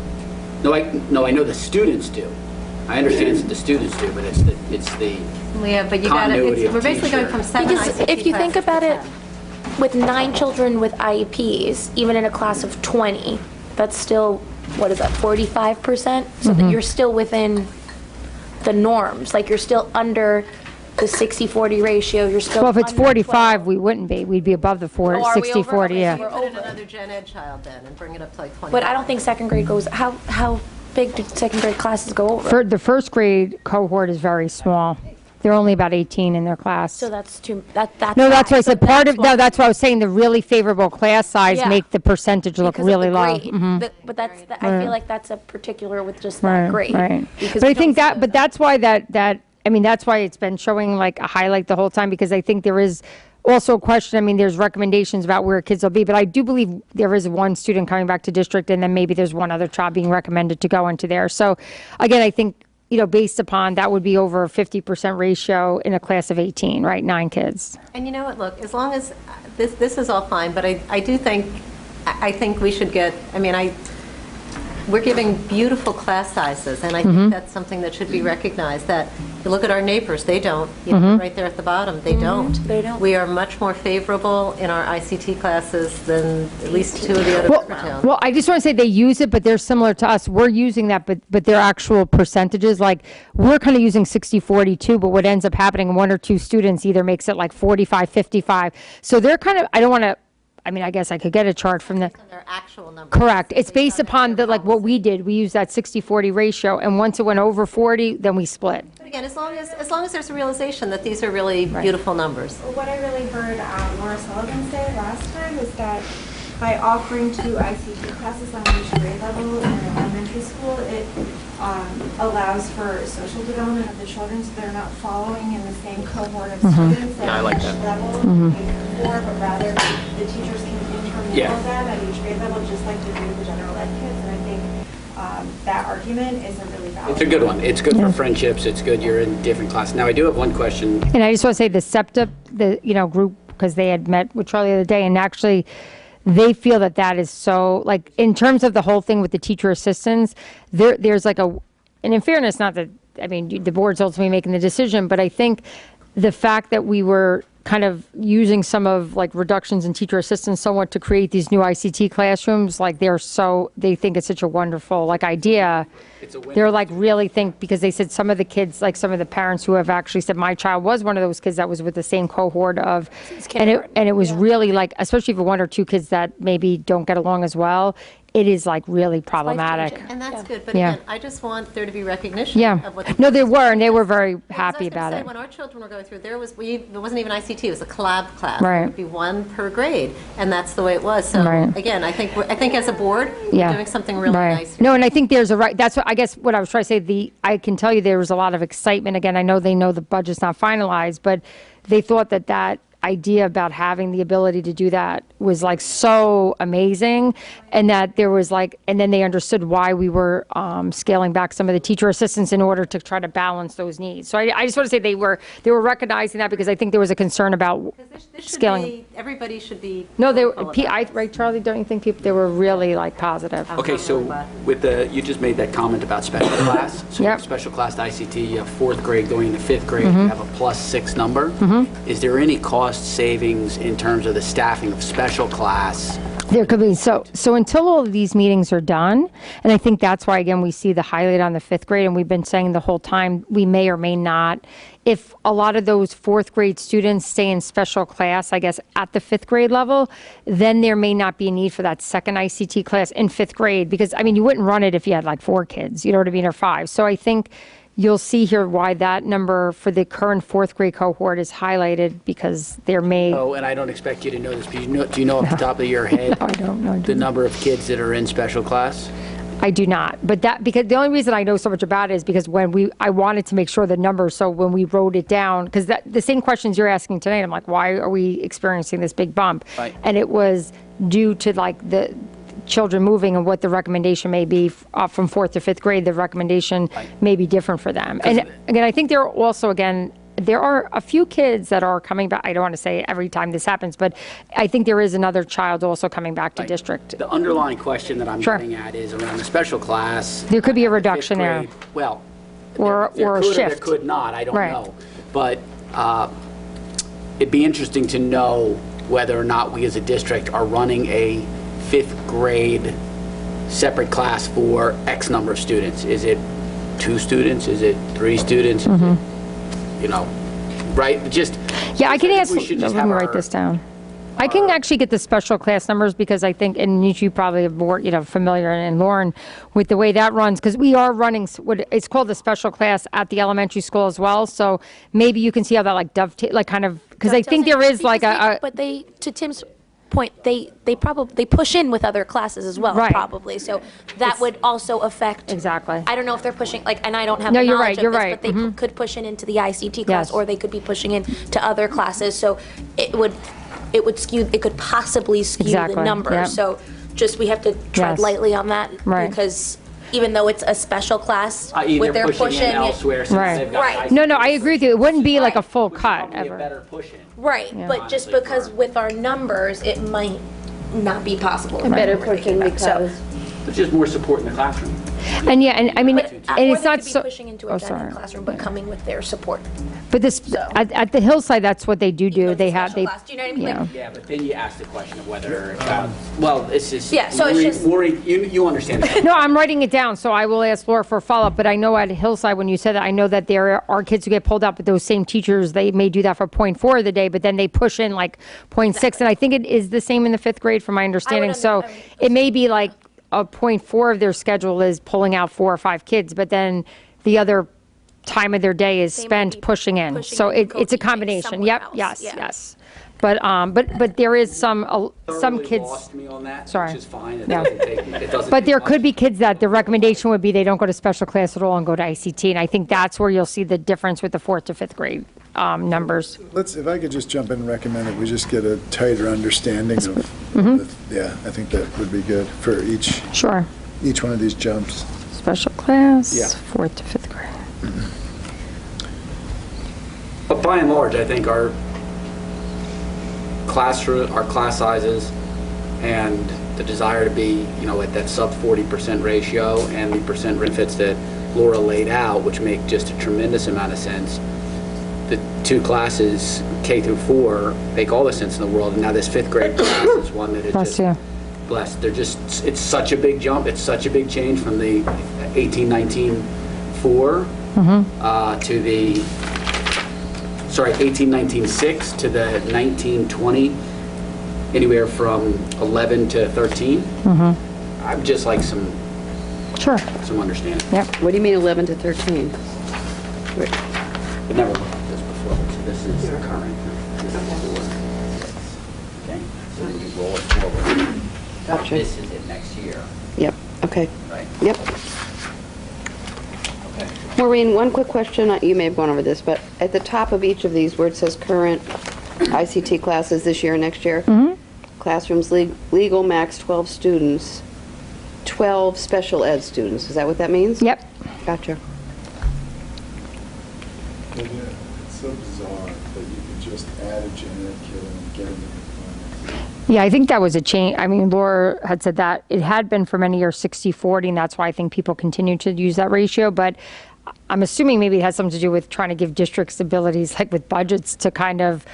No, I know the students do. I understand that the students do, but it's the Yeah, but you got Continuity to, of we're basically going teacher. from 7 Because ICT if you think classes to about it, 10. with 9 children with IEPs, even in a class of 20, that's still, what is that, 45%? So that you're still within the norms, like you're still under the 60-40 ratio, you're still well, if it's under 45, 12. we wouldn't be, we'd be above the Oh, are we 60, over? 40, Okay, yeah. so You we're put in over. another gen ed child then and bring it up to like 20. But I don't think second grade goes, how big do second grade classes go over? For the first grade cohort is very small. They're only about 18 in their class. So that's that's No, that's high. why I So said part of, why- no, that's why I was saying the really favorable class size Yeah. make the percentage look because of really the low. grade. Mhm. But that's, I feel like that's a particular with just that Right, grade. right. Because But I we think don't see that, but that's why I mean, that's why it's been showing like a highlight the whole time, because I think there is also a question, I mean, there's recommendations about where kids will be, but I do believe there is one student coming back to district, and then maybe there's one other child being recommended to go into there. So again, I think, you know, based upon, that would be over a 50% ratio in a class of 18, right? 9 kids. And you know what, look, as long as, this is all fine, but I do think, I think we should get, I mean, we're giving beautiful class sizes, and I think that's something that should be recognized, that you look at our neighbors, they don't, you know, right there at the bottom, they don't. They don't. We are much more favorable in our ICT classes than at least 2 of the other river towns. Well, I just want to say they use it, but they're similar to us. We're using that, but their actual percentages, like, we're kind of using 60-40 too, but what ends up happening, 1 or 2 students either makes it like 45-55. So they're kind of, I don't want to, I mean, I guess I could get a chart from the, Their actual numbers. correct. It's based upon the, like, what we did. We used that 60-40 ratio, and once it went over 40, then we split. But again, as long as there's a realization that these are really beautiful numbers. What I really heard Laura Sullivan say last time is that by offering 2 ICT classes on each grade level in elementary school, it allows for social development of the children, so they're not following in the same cohort of students Yeah, I like at each that. level, before, but rather the teachers can intermingle them at each grade level, just like they do with the general ed kids. And I think that argument is a really valid. It's a good one. It's good for friendships. It's good you're in different classes. Now, I do have one question. And I just want to say the SEPTA, group, because they had met with Charlie the other day, and actually, they feel that that is so, like, in terms of the whole thing with the teacher assistants, there's like and in fairness, not that, I mean, the board's ultimately making the decision, but I think the fact that we were kind of using some of like reductions in teacher assistants somewhat to create these new ICT classrooms, like they think it's such a wonderful like idea. They're like really think, because they said some of the kids, like some of the parents who have actually said, my child was one of those kids that was with the same cohort of, and it was really like, especially for 1 or 2 kids that maybe don't get along as well, it is like really problematic. And that's good, but Yeah. again, I just want there to be recognition Yeah. of what. No, they were, and they were very Because I was happy gonna about say, it. when our children were going through, it wasn't even ICT, it was a collab class. Right. It would be 1 per grade, and that's the way it was. So Right. again, I think as a board, Yeah. we're doing something really Right. nice. No, and I think there's that's what, I guess what I was trying to say, I can tell you there was a lot of excitement. Again, I know they know the budget's not finalized, but they thought that idea about having the ability to do that was like so amazing, and that there was like, and then they understood why we were scaling back some of the teacher assistants in order to try to balance those needs. So I just want to say they were recognizing that, because I think there was a concern about This should scaling. be, everybody should be. No, they were, hopeful about this. right, Charlie, don't you think they were really like positive? Okay, so you just made that comment about special class. So Yep. special class to ICT, you have 4th grade going into 5th grade, you have a +6 number. Is there any cost savings in terms of the staffing of special class? There could be. So until all of these meetings are done, and I think that's why, again, we see the highlight on the 5th grade, and we've been saying the whole time, we may or may not. If a lot of those 4th grade students stay in special class, I guess, at the 5th grade level, then there may not be a need for that second ICT class in 5th grade, because, I mean, you wouldn't run it if you had like 4 kids, you know what I mean, or 5. So I think you'll see here why that number for the current 4th grade cohort is highlighted, because there may. Oh, and I don't expect you to know this, but do you know off the top of your head No, I don't know. the number of kids that are in special class? I do not, but because the only reason I know so much about it is because I wanted to make sure the numbers, so when we wrote it down, because the same questions you're asking tonight, I'm like, why are we experiencing this big bump? Right. And it was due to like the children moving and what the recommendation may be from 4th to 5th grade, the recommendation may be different for them. And again, I think there are also, there are a few kids that are coming back. I don't want to say every time this happens, but I think there is another child also coming back to district. The underlying question that I'm Sure. getting at is around the special class. There could be a at the reduction 5th there. grade. Well, Or there a could shift. there could not, I don't Right. know. But it'd be interesting to know whether or not we as a district are running a 5th grade separate class for X number of students. Is it 2 students? Is it 3 students? Is it, you know, right? Just. Yeah, I can ask, We should let just me have write our- this down. I can actually get the special class numbers, because I think, and you probably are more, familiar, and Lauren, with the way that runs, because we are running what it's called the special class at the elementary school as well. So maybe you can see how that like dovetail, like kind of, because I think there is like But they, to Tim's point, they push in with other classes as well, Right. probably. So that would also affect. Exactly. I don't know if they're pushing, like, and I don't have No, the you're knowledge right, you're of this, right. but they could push in into the ICT class, Yes. or they could be pushing in to other classes. So it would skew, it could possibly skew Exactly, the number. yep. So just, we have to tread Yes. lightly on that. Right. Because even though it's a special class, i.e. with they're their pushing in push-in. elsewhere since Right. they've got Right. ICT. No, I agree with you. It wouldn't be like a full Which is cut probably a ever. better push-in. Right, but just Honestly, because for- with our numbers, it might not be possible. Better We're thinking pushing about. So- because But just more support in the classroom. And yeah, and I mean, But, and or it's they not could be so. pushing into Oh, a general sorry. classroom, but coming with their support. But this, at the Hillside, that's what they do. Even though it's They a have, special class. Do you know what I mean? yeah. Like, Yeah, but then you ask the question of whether, well, it's just. Yeah, so it's just- Maureen, you understand that. No, I'm writing it down, so I will ask Laura for a follow-up, but I know at Hillside, when you said that, I know that there are kids who get pulled out, but those same teachers, they may do that for .4 of the day, but then they push in like .6, and I think it is the same in the 5th grade, from my understanding, so I would it may be like a .4 of their schedule is pulling out 4 or 5 kids, but then the other time of their day is They might spent be pushing in, pushing so in it's a coaching combination, someone yep, else, yes, yeah. yes. But there is some Thoroughly kids. lost me on that, Sorry. which is fine. It No. doesn't take, it doesn't But take there much. could be kids that the recommendation would be they don't go to special class at all and go to ICT. And I think that's where you'll see the difference with the 4th to 5th grade numbers. If I could just jump in and recommend that we just get a tighter understanding of, yeah, I think that would be good for each Sure. one of these jumps. Special class, Yeah. 4th to 5th grade. But by and large, I think our class sizes and the desire to be, at that sub 40% ratio and the percent benefits that Laura laid out, which make just a tremendous amount of sense. The 2 classes, K through 4, make all the sense in the world. And now this 5th grade class is one that is Bless just you. blessed. It's such a big jump. It's such a big change from the 18-19-4 to the 18-19-6 to the 19-20, anywhere from 11 to 13. I'd just like some Sure. understanding. Yep. What do you mean 11 to 13? I've never looked at this before, so this is the current. This is 4. Okay, so then you roll it forward. Gotcha. This is it next year, Yep, okay. right? Yep. Okay. Maureen, one quick question, you may have gone over this, but at the top of each of these where it says current ICT classes this year and next year, classrooms legal max 12 students, 12 special ed students, is that what that means? Yep. Gotcha. It's so bizarre that you could just add a genetic kid and get into compliance. Yeah, I think that was a change. I mean, Laura had said that it had been for many years 60-40, and that's why I think people continue to use that ratio. But I'm assuming maybe it has something to do with trying to give districts abilities, like with budgets, to kind of,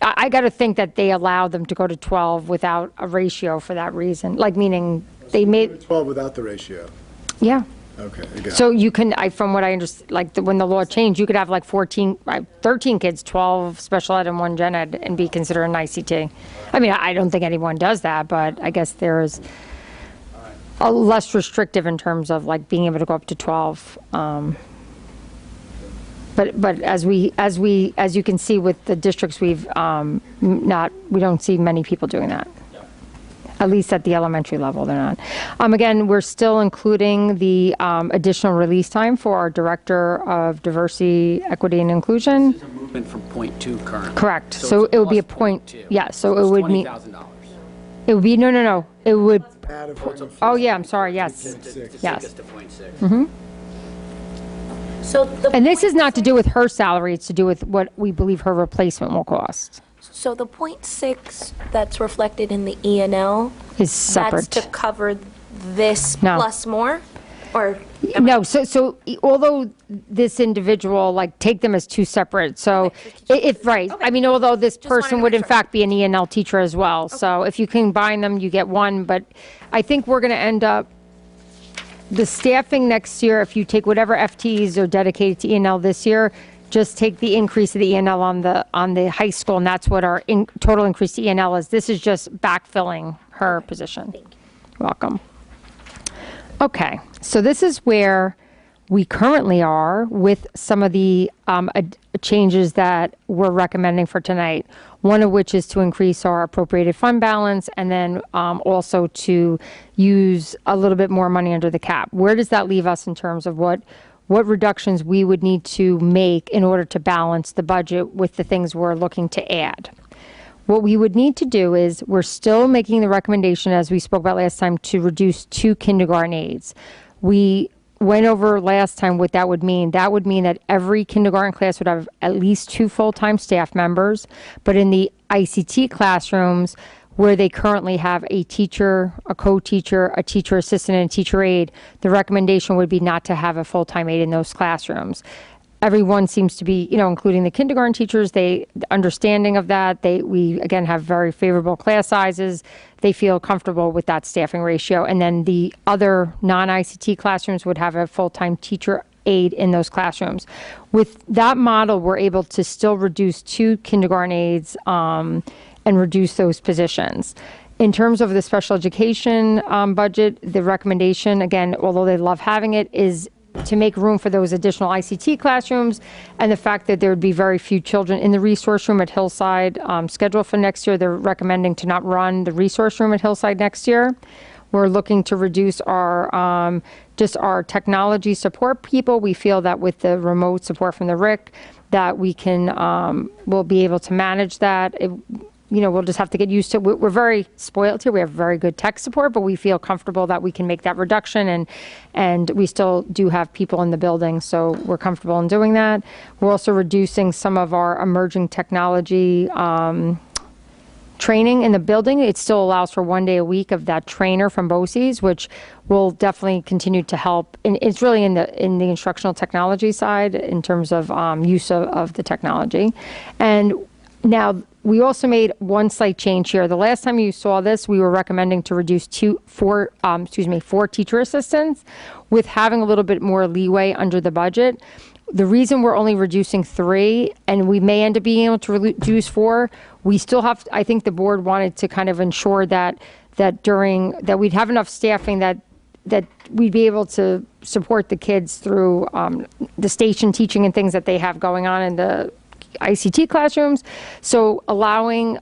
I got to think that they allowed them to go to 12 without a ratio for that reason. Like, meaning they made, 12 without the ratio. yeah. Okay, I got it. So you can, from what I understand, like when the law changed, you could have like 13 kids, 12 special ed and 1 gen ed, and be considered an ICT. I mean, I don't think anyone does that, but I guess there is a less restrictive in terms of like being able to go up to 12. But as you can see with the districts, we don't see many people doing that. At least at the elementary level, they're not. Again, we're still including the additional release time for our Director of Diversity, Equity, and Inclusion. This is a movement from .2 current. Correct. So So it's it would be a plus point, 0.2. yeah, so it It's would mean, $20,000. it would be, no. It would, Add a point. oh yeah, I'm sorry, yes. To take Yes. us to .6. So the And this is not to do with her salary, it's to do with what we believe her replacement will cost. So the .6 that's reflected in the E&L, Is that's to separate. cover this No. plus more? Or, No, so although this individual, like, take them as 2 separate, so if, right, I mean, although this Just wanted person to would make in sure. fact be an ENL teacher as well. So if you combine them, you get 1, but I think we're going to end up, the staffing next year, if you take whatever FTEs are dedicated to ENL this year, just take the increase of the ENL on the high school, and that's what our total increase to ENL is. This is just backfilling her position. Thank you. Welcome. Okay, so this is where we currently are with some of the changes that we're recommending for tonight. One of which is to increase our appropriated fund balance, and then also to use a little bit more money under the cap. Where does that leave us in terms of what reductions we would need to make in order to balance the budget with the things we're looking to add? What we would need to do is, we're still making the recommendation, as we spoke about last time, to reduce 2 kindergarten aides. We went over last time what that would mean. That would mean that every kindergarten class would have at least 2 full-time staff members, but in the ICT classrooms, where they currently have a teacher, a co-teacher, a teacher assistant, and a teacher aide, the recommendation would be not to have a full-time aide in those classrooms. Everyone seems to be, including the kindergarten teachers, the understanding of that. We again have very favorable class sizes. They feel comfortable with that staffing ratio. And then the other non-ICT classrooms would have a full-time teacher aide in those classrooms. With that model, we're able to still reduce 2 kindergarten aides and reduce those positions. In terms of the special education budget, the recommendation, again, although they love having it, is to make room for those additional ICT classrooms, and the fact that there would be very few children in the resource room at Hillside scheduled for next year. They're recommending to not run the resource room at Hillside next year. We're looking to reduce our, just our technology support people. We feel that with the remote support from the RIC, that we can, we'll be able to manage that. We'll just have to get used to, we're very spoiled here. We have very good tech support, but we feel comfortable that we can make that reduction, and we still do have people in the building, so we're comfortable in doing that. We're also reducing some of our emerging technology training in the building. It still allows for 1 day a week of that trainer from BOCES, which will definitely continue to help. And it's really in the instructional technology side in terms of use of the technology. And now we also made one slight change here. The last time you saw this, we were recommending to reduce 4 teacher assistants, with having a little bit more leeway under the budget. The reason we're only reducing 3, and we may end up being able to reduce 4, we still have, I think the board wanted to kind of ensure that we'd have enough staffing that we'd be able to support the kids through the station teaching and things that they have going on in the ICT classrooms. So allowing,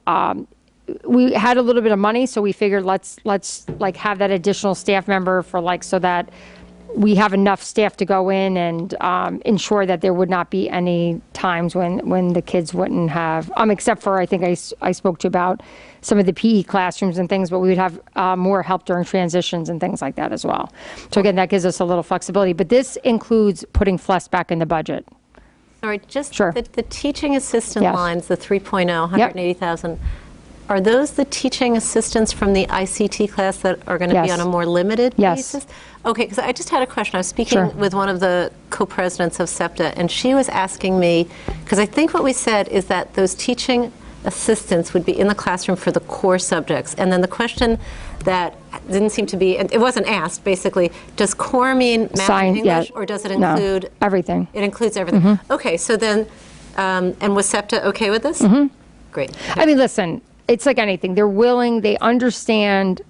we had a little bit of money, so we figured let's like have that additional staff member for so that we have enough staff to go in and ensure that there would not be any times when the kids wouldn't have, except for I think I spoke to about some of the PE classrooms and things, but we would have more help during transitions and things like that as well. So again, that gives us a little flexibility, but this includes putting FLES back in the budget. Sorry, just Sure. the teaching assistant Yes. lines, the 3.0, 180,000. Are those the teaching assistants from the ICT class that are going to be Yes. on a more limited Yes. basis? Okay, because I just had a question. I was speaking Sure. with one of the co-presidents of SEPTA, and she was asking me, because I think what we said is that those teaching assistants would be in the classroom for the core subjects. And then the question that didn't seem to be, it wasn't asked, basically, does core mean math and English, or does it No, include? everything. It includes everything. Okay, so then, and was SEPTA okay with this? Great. I mean, listen, it's like anything. They're willing, they understand.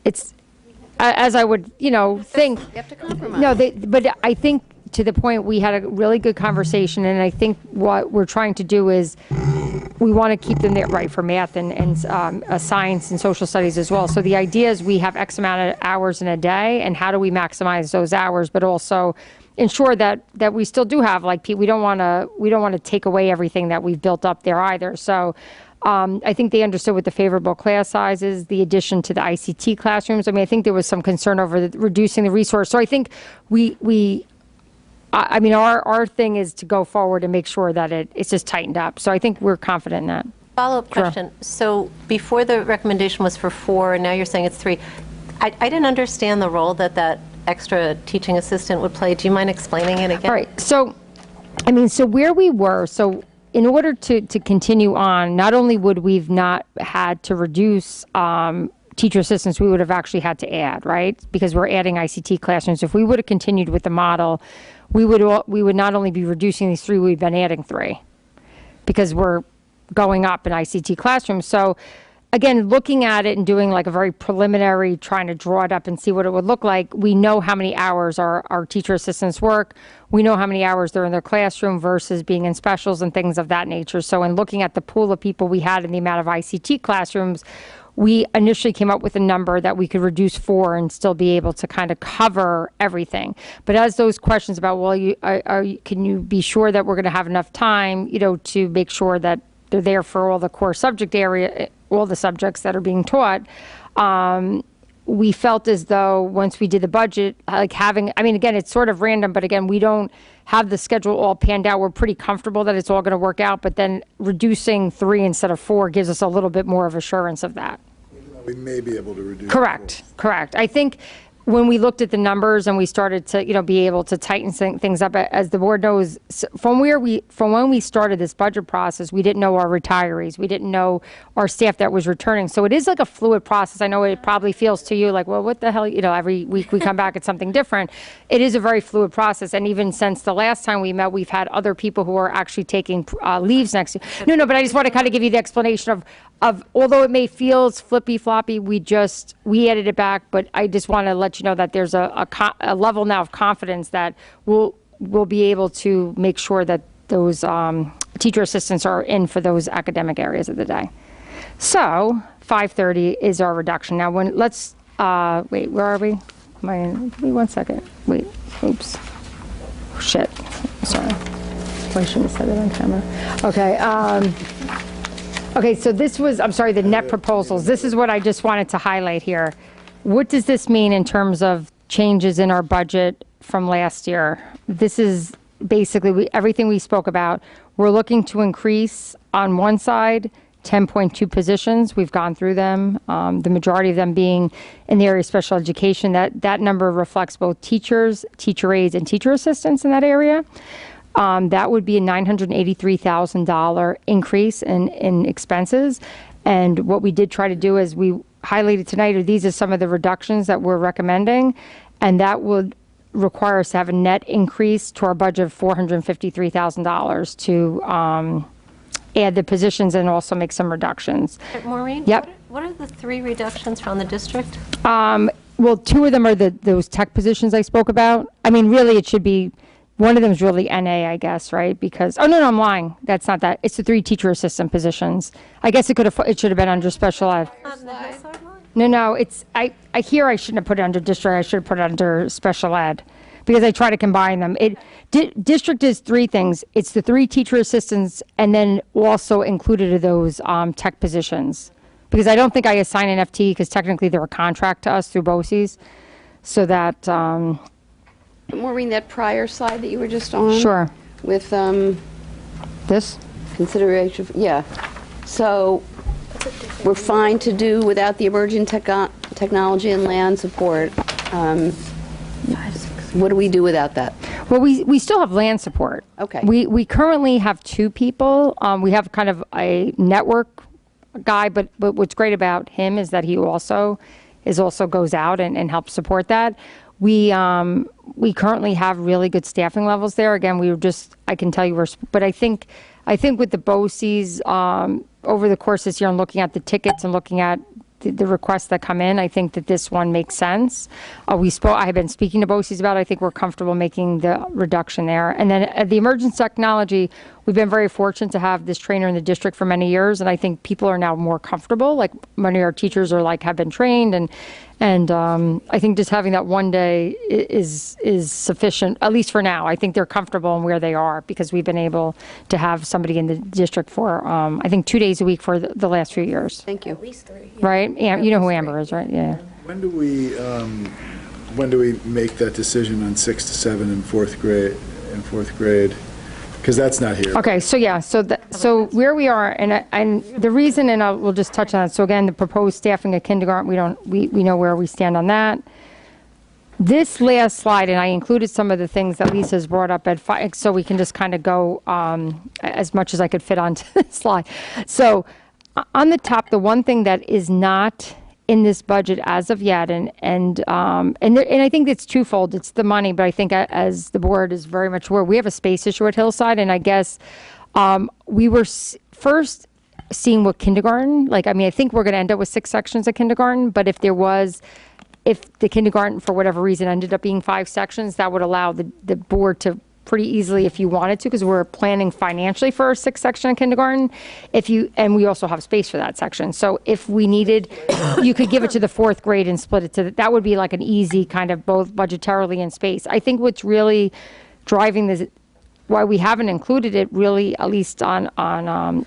It's, as I would, think. You have to compromise. No, but I think to the point, we had a really good conversation, and I think what we're trying to do is we want to keep them there, right, for math and science and social studies as well. So the idea is we have X amount of hours in a day, and how do we maximize those hours, but also ensure that we still do have, we don't want to take away everything that we've built up there either. So I think they understood with the favorable class sizes, the addition to the ICT classrooms. I mean, I think there was some concern over reducing the resource. So I think our thing is to go forward and make sure that it's just tightened up. So I think we're confident in that. Follow-up question. So before the recommendation was for 4, and now you're saying it's 3. I didn't understand the role that extra teaching assistant would play. Do you mind explaining it again? All right. So, so where we were, in order to continue on, not only would we've not had to reduce teacher assistants, we would have actually had to add, right? Because we're adding ICT classrooms. If we would have continued with the model, we would not only be reducing these 3, we've been adding 3, because we're going up in ICT classrooms. So again, looking at it and doing a very preliminary, trying to draw it up and see what it would look like, we know how many hours our teacher assistants work. We know how many hours they're in their classroom versus being in specials and things of that nature. So in looking at the pool of people we had and the amount of ICT classrooms, we initially came up with a number that we could reduce 4 and still be able to kind of cover everything. But as those questions about, can you be sure that we're going to have enough time, to make sure that they're there for all the core subject area, all the subjects that are being taught, we felt as though once we did the budget, again, it's sort of random, but again, we don't have the schedule all panned out. We're pretty comfortable that it's all going to work out, but then reducing 3 instead of 4 gives us a little bit more of assurance of that. We may be able to reduce. Correct. I think when we looked at the numbers and we started to, be able to tighten things up, as the board knows, from when we started this budget process, we didn't know our retirees, we didn't know our staff that was returning. So it is like a fluid process. I know it probably feels to you like, well, what the hell, every week we come back at something different. It is a very fluid process. And even since the last time we met, we've had other people who are actually taking leaves next year. No, but I just want to kind of give you the explanation of although it may feel flippy floppy, we added it back, but I just want to let you know that there's a level now of confidence that we'll be able to make sure that those teacher assistants are in for those academic areas of the day. So 5:30 is our reduction. Now, let's, wait, where are we? Give me 1 second. Wait, oops. Shit, sorry. I shouldn't have said it on camera. Okay, okay, so this was, I'm sorry, the net proposals. This is what I just wanted to highlight here. What does this mean in terms of changes in our budget from last year? This is basically everything we spoke about. We're looking to increase on one side 10.2 positions. We've gone through them, the majority of them being in the area of special education. That number reflects both teachers, teacher aides, and teacher assistants in that area. That would be a $983,000 increase in expenses. And what we did try to do is we highlighted tonight, these are some of the reductions that we're recommending, and that would require us to have a net increase to our budget of $453,000 to add the positions and also make some reductions. Maureen? Yep. What are the 3 reductions from the district? Well, 2 of them are those tech positions I spoke about. I mean, really, it should be, one of them is really NA, I guess, right? Because, oh, no, I'm lying. That's not that. It's the 3 teacher assistant positions. I guess it should have been under special ed. On the Hillside line? No, it's, I shouldn't have put it under district, I should have put it under special ed, because I try to combine them. District is 3 things. It's the 3 teacher assistants, and then also included are those tech positions. Because I don't think I assign an FT, because technically they're a contract to us through BOCES, so that, Maureen, that prior slide that you were just on? Sure. With This? consideration, yeah. So we're fine to do without the emerging technology and land support. What do we do without that? Well, we still have land support. Okay. We currently have 2 people. We have kind of a network guy, but what's great about him is that he also goes out and helps support that. We currently have really good staffing levels there. Again, I can tell you but I think with the BOCES, over the course this year and looking at the tickets and looking at the requests that come in, I think that this one makes sense. I have been speaking to BOCES about it. I think we're comfortable making the reduction there. And then the emergence technology, we've been very fortunate to have this trainer in the district for many years, and I think people are now more comfortable. Like many of our teachers have been trained, and I think just having that one day is sufficient, at least for now. I think they're comfortable in where they are because we've been able to have somebody in the district for, I think, 2 days a week for the last few years. Thank you. At least 3. Right? Yeah, you know who Amber is, right? Yeah. When do we make that decision on 6 to 7 in fourth grade? Because that's not here. Okay, so yeah, so where we are, and the reason, and we'll just touch on it. So again, the proposed staffing of kindergarten, we know where we stand on that. This last slide, and I included some of the things that Lisa's brought up so we can just kind of go as much as I could fit onto this slide. So on the top, the one thing that is not in this budget as of yet, and I think it's twofold. It's the money, but I think as the board is very much aware, we have a space issue at Hillside, and I guess we were first seeing what kindergarten, I think we're going to end up with 6 sections of kindergarten, but if the kindergarten, for whatever reason, ended up being 5 sections, that would allow the board to pretty easily, if you wanted to, because we're planning financially for a 6th section of kindergarten, and we also have space for that section. So if we needed, you could give it to the 4th grade and split it that would be like an easy kind of both budgetarily and space. I think what's really driving this, why we haven't included it really, at least on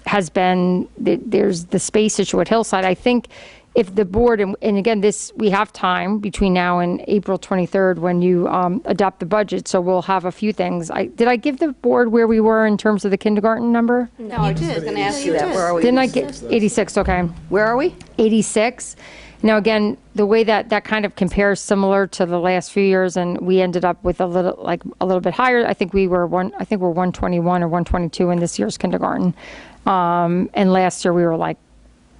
has been there's the space issue at Hillside. I think if the board, and again, we have time between now and April 23rd when you adopt the budget, so we'll have a few things. Did I give the board where we were in terms of the kindergarten number? No, I just was going to ask you that. Where are we? Didn't I get 86? Okay. Where are we? 86. Now, again, the way that kind of compares similar to the last few years, and we ended up with a little bit higher. I think we're 121 or 122 in this year's kindergarten, and last year we were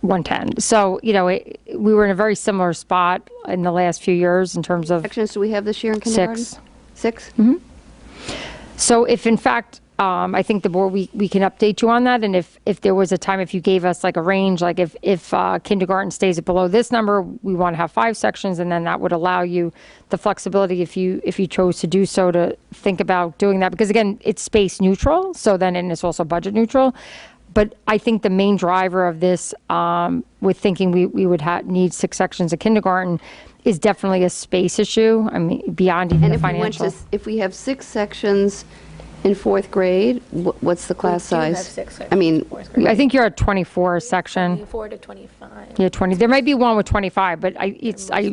110. So, we were in a very similar spot in the last few years in terms of Sections do we have this year in kindergarten? 6. 6? Mm-hmm. So if in fact I think the board, we can update you on that, and if there was a time, if you gave us like a range, like if kindergarten stays at below this number, we want to have 5 sections, and then that would allow you the flexibility if you chose to do so, to think about doing that, because again, it's space neutral, so then, and it's also budget neutral. But I think the main driver of this, with thinking we would need 6 sections of kindergarten, is definitely a space issue. I mean, beyond even And the if we went financial. to, if we have 6 sections in 4th grade, what's the class do have size? 6 sections I mean, in 4th grade. I think you're at 24 section. 24 to 25. Yeah, 20. There might be one with 25, but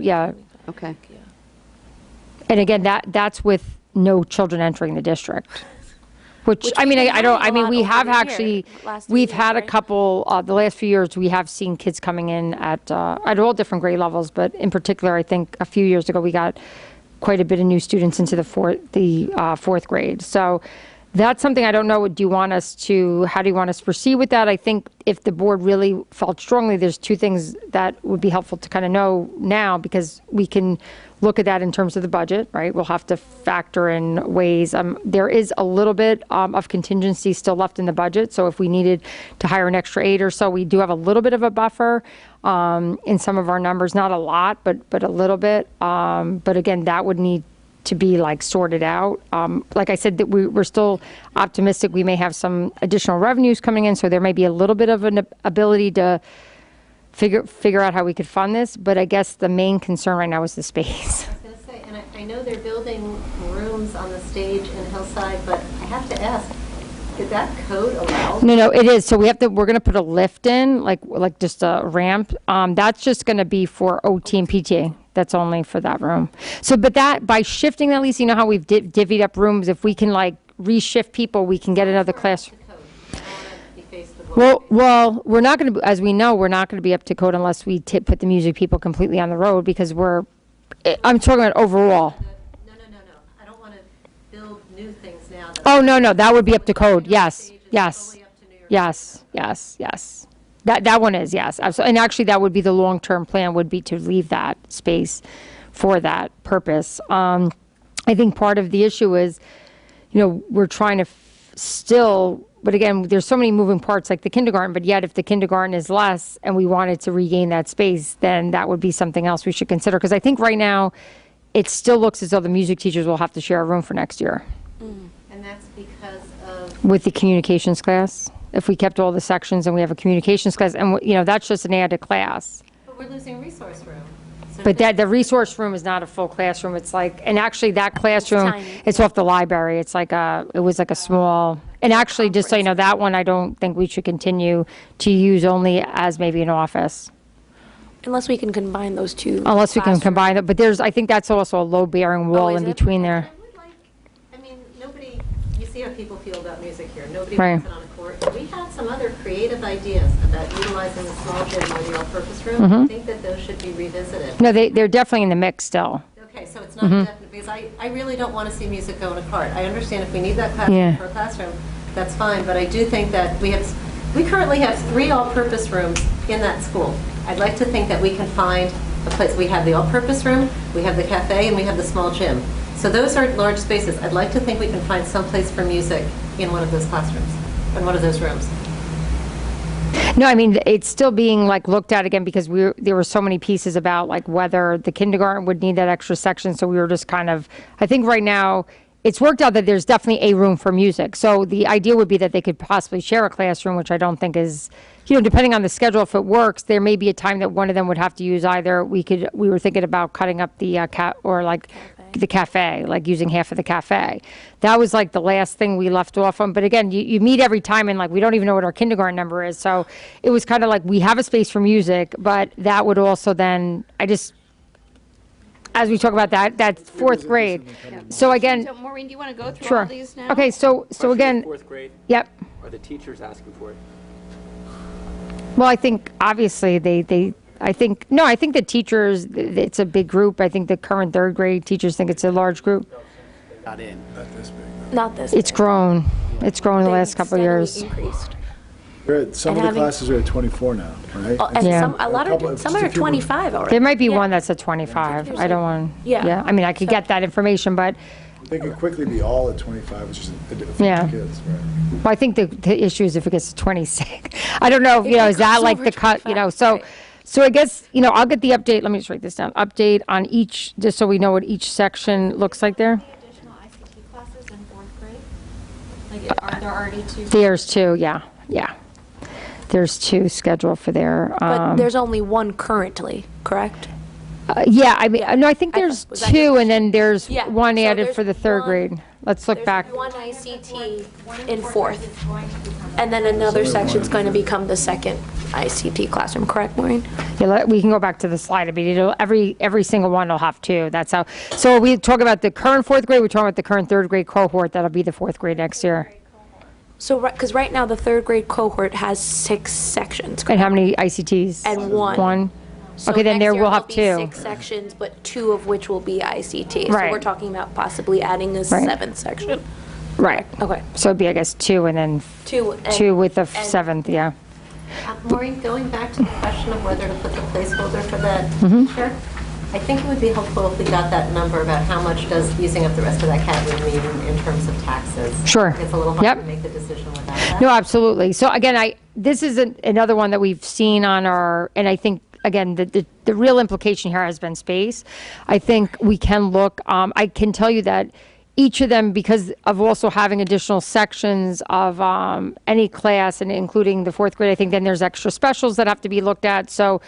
yeah. okay. And again, that's with no children entering the district. Which, I mean, I don't, I mean, we have actually, we've had a couple, the last few years, we have seen kids coming in at all different grade levels, but in particular, I think a few years ago, we got quite a bit of new students into the 4th grade. So that's something I don't know, how do you want us to proceed with that? I think if the board really felt strongly, there's 2 things that would be helpful to kind of know now, because we can look at that in terms of the budget, right? We'll have to factor in ways. There is a little bit of contingency still left in the budget, so if we needed to hire an extra 8 or so, we do have a little bit of a buffer in some of our numbers, not a lot, but a little bit. But again, that would need to be like sorted out. Like I said, that we're still optimistic we may have some additional revenues coming in, so there may be a little bit of an ability to figure out how we could fund this, but I guess the main concern right now is the space. I was going to say, and I know they're building rooms on the stage in Hillside, but I have to ask, did that code allow? No, it is. So we're going to put a lift in, like just a ramp. That's just going to be for OT and PT. That's only for that room. So, but that, by shifting that, Lisa, you know how we've divvied up rooms, if we can like reshift people, we can get another class. Well, we're not going to, as we know, we're not going to be up to code unless we put the music people completely on the road, because I'm talking about overall. No. I don't want to build new things now. Oh, no, that would be up to code. Yes. That one is, yes. Absolutely. And actually, that would be the long-term plan, would be to leave that space for that purpose. I think part of the issue is, we're trying to still, but again, there's so many moving parts like the kindergarten, but yet if the kindergarten is less and we wanted to regain that space, then that would be something else we should consider. Because I think right now, it still looks as though the music teachers will have to share a room for next year. And that's because of? With the communications class. If we kept all the sections and we have a communications class, and that's just an added class. But we're losing resource room. So But the resource room is not a full classroom. It's like, and actually that classroom, tiny, it's off the library. It's like it was like a small, and actually, just so you know, that one I don't think we should continue to use, only as maybe an office. Unless we can combine those 2. Unless we can combine it, but I think that's also a load-bearing wall is in it? between there. I mean, you see how people feel about music here. Nobody Right. wants it on a court. We had some other creative ideas about utilizing the small gym or the all-purpose room. Mm-hmm. I think that those should be revisited. No, they're definitely in the mix still. Okay, so it's not definite, because I really don't want to see music go in a cart. I understand if we need that Yeah. classroom for a classroom, that's fine, but I do think that we currently have 3 all-purpose rooms in that school. I'd like to think that we can find a place. We have the all-purpose room, we have the cafe, and we have the small gym. So those are large spaces. I'd like to think we can find some place for music in one of those classrooms, in one of those rooms. No, I mean, it's still being like looked at again, because there were so many pieces about like whether the kindergarten would need that extra section. So we were just kind of, I think right now, it's worked out that there's definitely a room for music. So the idea would be that they could possibly share a classroom, which I don't think is, depending on the schedule, if it works, there may be a time that one of them would have to use either. We were thinking about cutting up the the cafe, like using half of the cafe. That was like the last thing we left off on. But again, you meet every time and like, we don't even know what our kindergarten number is. So it was kind of like, we have a space for music, but that would also then, as we talk about that 4th grade. So again, So Maureen, do you want to go through sure. all these now? Okay, so again, 4th grade, yep. are the teachers asking for it? Well, I think obviously I think the teachers, it's a big group. I think the current 3rd grade teachers think it's a large group. Not in. Not this. It's grown. It's grown in the They've last couple of steadily years. Increased. Some of And the having- classes are at 24 now, right? Oh, and Yeah. some are just a few more. 25 already. There might be Yeah. one that's at 25. I don't want, Yeah. I mean, I could get that information, but They could quickly be all at 25, which is a different Yeah. kids, right? Well, I think the issue is if it gets to 26. I don't know, if is that goes like over the cut, 25, so, right. so I guess, I'll get the update, let me just write this down, update on each, just so we know what each section looks like there. The additional ICT classes in fourth grade? Like, are there already two? There's two, yeah. There's two scheduled for there. But there's only one currently, correct? Yeah, I mean, no, I think I there's thought- was that your two, and then there's Yeah, one so added there's for the third one- grade. Let's look back. There's one ICT in fourth, and then another section's going to become the second ICT classroom, correct, Maureen? Yeah, we can go back to the slide. I mean, every single one will have two. That's how, so we talk about the current fourth grade, we're talking about the current third grade cohort, that'll be the fourth grade next year. So, because right now, the third grade cohort has 6 sections. And how many ICTs? And one. One? So Okay, then next there year we'll have there'll be two. 6 sections, but 2 of which will be ICT. So Right. we're talking about possibly adding a Right. 7th section. Right. Okay. So it'd be, I guess, two, and then 2 with the and- seventh, yeah. Maureen, going back to the question of whether to put the placeholder for that Mm-hmm. teacher, I think it would be helpful if we got that number about how much does using up the rest of that cat room mean in terms of taxes. Sure. It's a little hard Yep. to make the decision without that. No, absolutely. So again, this is another one that we've seen on our, and I think, again, the real implication here has been space. I think we can look, I can tell you that each of them, because of also having additional sections of any class, and including the fourth grade, I think then there's extra specials that have to be looked at. So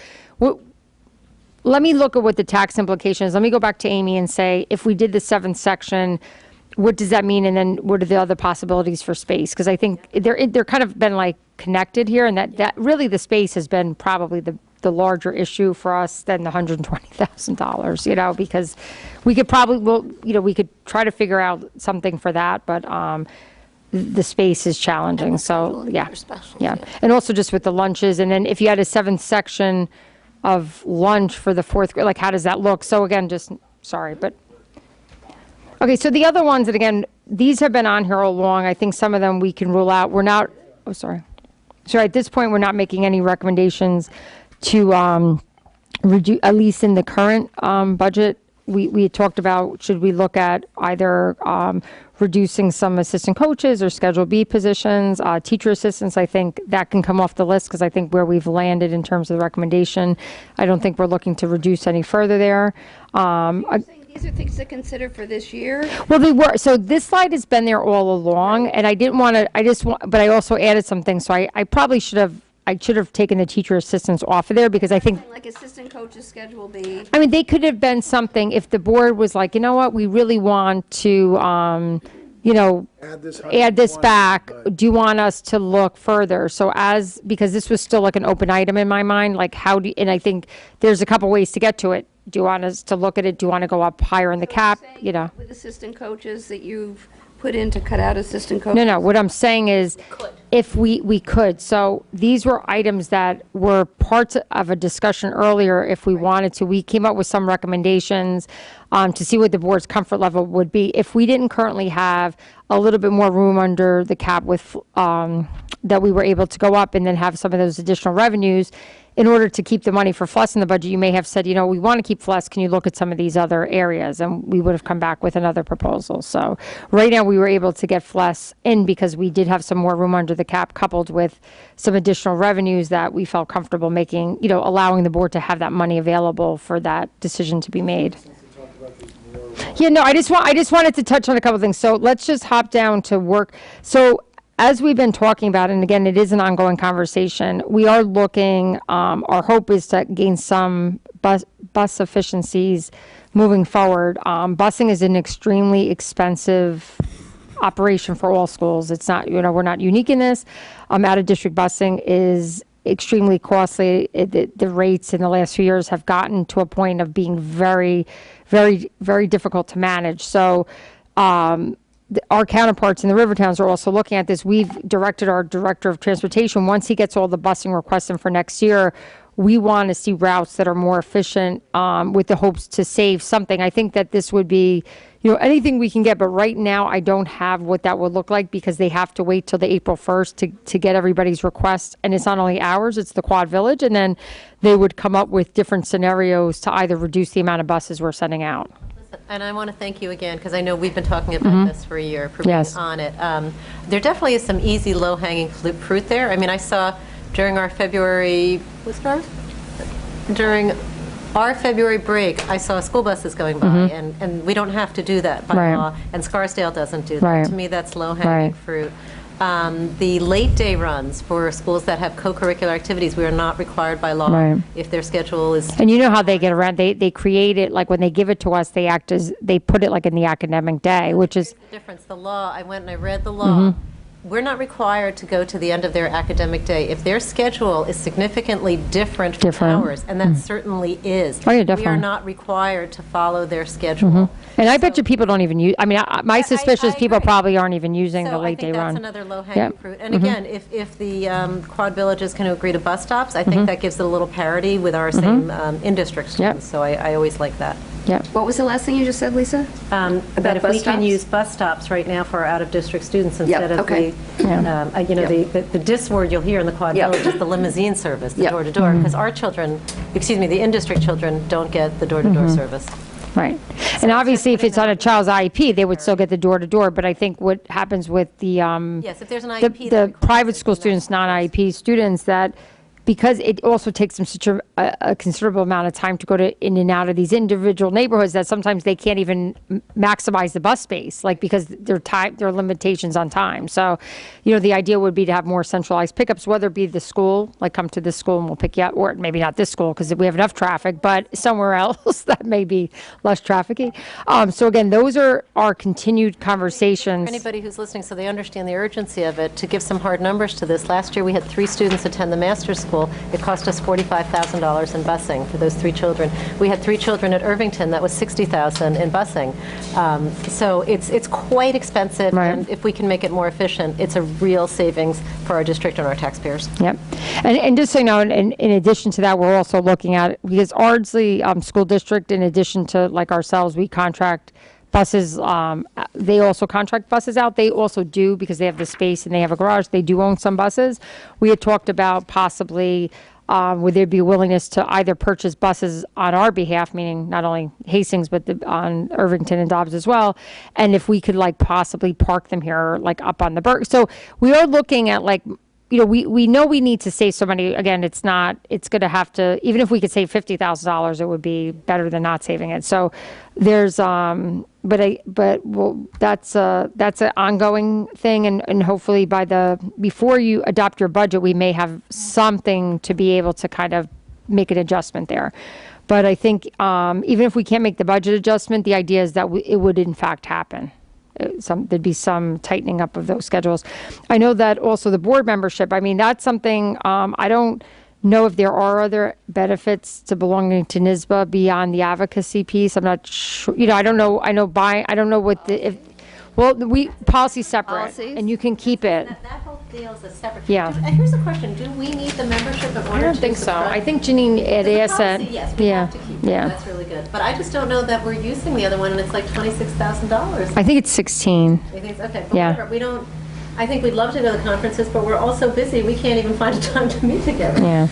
let me look at what the tax implication is. Let me go back to Amy and say, if we did the 7th section, what does that mean? And then what are the other possibilities for space? Because I think they're kind of been like connected here, and that really the space has been probably the larger issue for us than the $120,000, because we could probably, we could try to figure out something for that, but the space is challenging, so, yeah. Yeah, and also just with the lunches, and then if you had a 7th section of lunch for the fourth grade, like, how does that look? So again, just, sorry, but, okay, so the other ones, and again, these have been on here all along. I think some of them we can rule out. We're not, sorry. So at this point, we're not making any recommendations to reduce, at least in the current budget. We had talked about, should we look at either reducing some assistant coaches or Schedule B positions, teacher assistants. I think that can come off the list, because I think where we've landed in terms of the recommendation, I don't think we're looking to reduce any further there. These are things to consider for this year? Well, they were, so this slide has been there all along, and I didn't want to, but I also added some things, so I probably should have taken the teacher assistants off of there, because I think, Like assistant coaches Schedule B? I mean, they could have been something if the board was like, you know what, we really want to, Add this add this 120, back. but- Do you want us to look further? So because this was still like an open item in my mind, like and I think there's a couple ways to get to it. Do you want us to look at it? Do you want to go up higher in the cap? With assistant coaches that you've put in to cut out assistant coaches? No, what I'm saying is, if we could. So these were items that were parts of a discussion earlier, if we wanted to. We came up with some recommendations to see what the board's comfort level would be. If we didn't currently have a little bit more room under the cap with, that we were able to go up and then have some of those additional revenues, in order to keep the money for FLES in the budget, you may have said, we want to keep FLES, can you look at some of these other areas? And we would have come back with another proposal. So right now, we were able to get FLES in because we did have some more room under the cap, coupled with some additional revenues that we felt comfortable making, allowing the board to have that money available for that decision to be made. Yeah, no, I just wanted to touch on a couple things. So let's just hop down to work. So as we've been talking about, and again, it is an ongoing conversation, we are looking, our hope is to gain some bus efficiencies moving forward. Busing is an extremely expensive operation for all schools. It's not, we're not unique in this. Out-of-district busing is extremely costly. The rates in the last few years have gotten to a point of being very, very, very difficult to manage. So, our counterparts in the river towns are also looking at this. We've directed our director of transportation, once he gets all the busing requests in for next year, we want to see routes that are more efficient, with the hopes to save something. I think that this would be, anything we can get, but right now I don't have what that would look like, because they have to wait till the April 1st to get everybody's requests. And it's not only ours, it's the Quad Village. And then they would come up with different scenarios to either reduce the amount of buses we're sending out. The And I want to thank you again, because I know we've been talking about this for a year, for being Yes. on it. There definitely is some easy, low-hanging fruit there. I mean, I saw during our February, during our February break, I saw school buses going by, and we don't have to do that by Right. law, and Scarsdale doesn't do that. Right. To me, that's low-hanging Right. fruit. The late day runs for schools that have co-curricular activities, we are not required by law Right. if their schedule is. And you know how they get around, they create it, like when they give it to us, they act as, they put it like in the academic day, which is, The difference, the law, I went and I read the law. We're not required to go to the end of their academic day. If their schedule is significantly different from ours, and that certainly is. Oh, yeah, We are definitely. not required to follow their schedule. and I bet you people don't even use, I mean, my suspicion is people agree. probably aren't even using the So I late day think run. that's another low-hanging Yep. fruit. And again, if the Quad Villages can agree to bus stops, I think that gives it a little parity with our same in-district students. So I always like that. Yep. What was the last thing you just said, Lisa? That if bus we can stops? use bus stops right now for our out-of-district students instead of okay. the dis word you'll hear in the Quad Yep. Village is the limousine service, the Yep. door-to-door, because our children, the in-district children don't get the door-to-door service. Right. And obviously, if it's on a child's IEP, they would still get the door-to-door, but I think what happens with the, Yes, if there's an the IEP. that requires private it, school then students, that's- non-IEP students, that because it also takes them such a considerable amount of time to go to in and out of these individual neighborhoods that sometimes they can't even maximize the bus space, like because there are limitations on time. So, the idea would be to have more centralized pickups, whether it be the school, like come to this school and we'll pick you up, or maybe not this school because we have enough traffic, but somewhere else that may be less trafficy. So again, those are our continued conversations. For anybody who's listening, so they understand the urgency of it, to give some hard numbers to this, last year we had 3 students attend the master's school. It cost us $45,000 in busing for those 3 children. We had 3 children at Irvington, that was $60,000 in busing. So it's quite expensive, Right. and if we can make it more efficient, it's a real savings for our district and our taxpayers. Yep. And just so you know, in addition to that, we're also looking at, because Ardsley School District, in addition to like ourselves, we contract buses, they also contract buses out. They also do, because they have the space and they have a garage, they do own some buses. We had talked about possibly, would there be a willingness to either purchase buses on our behalf, meaning not only Hastings, but on Irvington and Dobbs as well, and if we could like possibly park them here, like up on the Burke. So we are looking at like, we know we need to save so many, again, it's going to have to, even if we could save $50,000, it would be better than not saving it. So there's, that's an ongoing thing, and hopefully before you adopt your budget, we may have something to be able to kind of make an adjustment there. But I think even if we can't make the budget adjustment, the idea is that it would in fact happen. There'd be some tightening up of those schedules. I know that also the board membership, I mean, that's something, I don't know if there are other benefits to belonging to NISBA beyond the advocacy piece. I'm not sure, I don't know, I don't know what policy's separate, Policies? and you can keep it. That whole deal is a separate. Yeah. And here's the question, do we need the membership in I order to don't think so. subscribe? I think Janine had The asked that. policy, yes, we Yeah, have to keep it. yeah. That's really good. But I just don't know that we're using the other one, and it's like $26,000. I think it's 16. I think it's, okay, but Yeah. whatever, we don't, I think we'd love to go to the conferences, but we're all so busy, we can't even find a time to meet together. Yeah.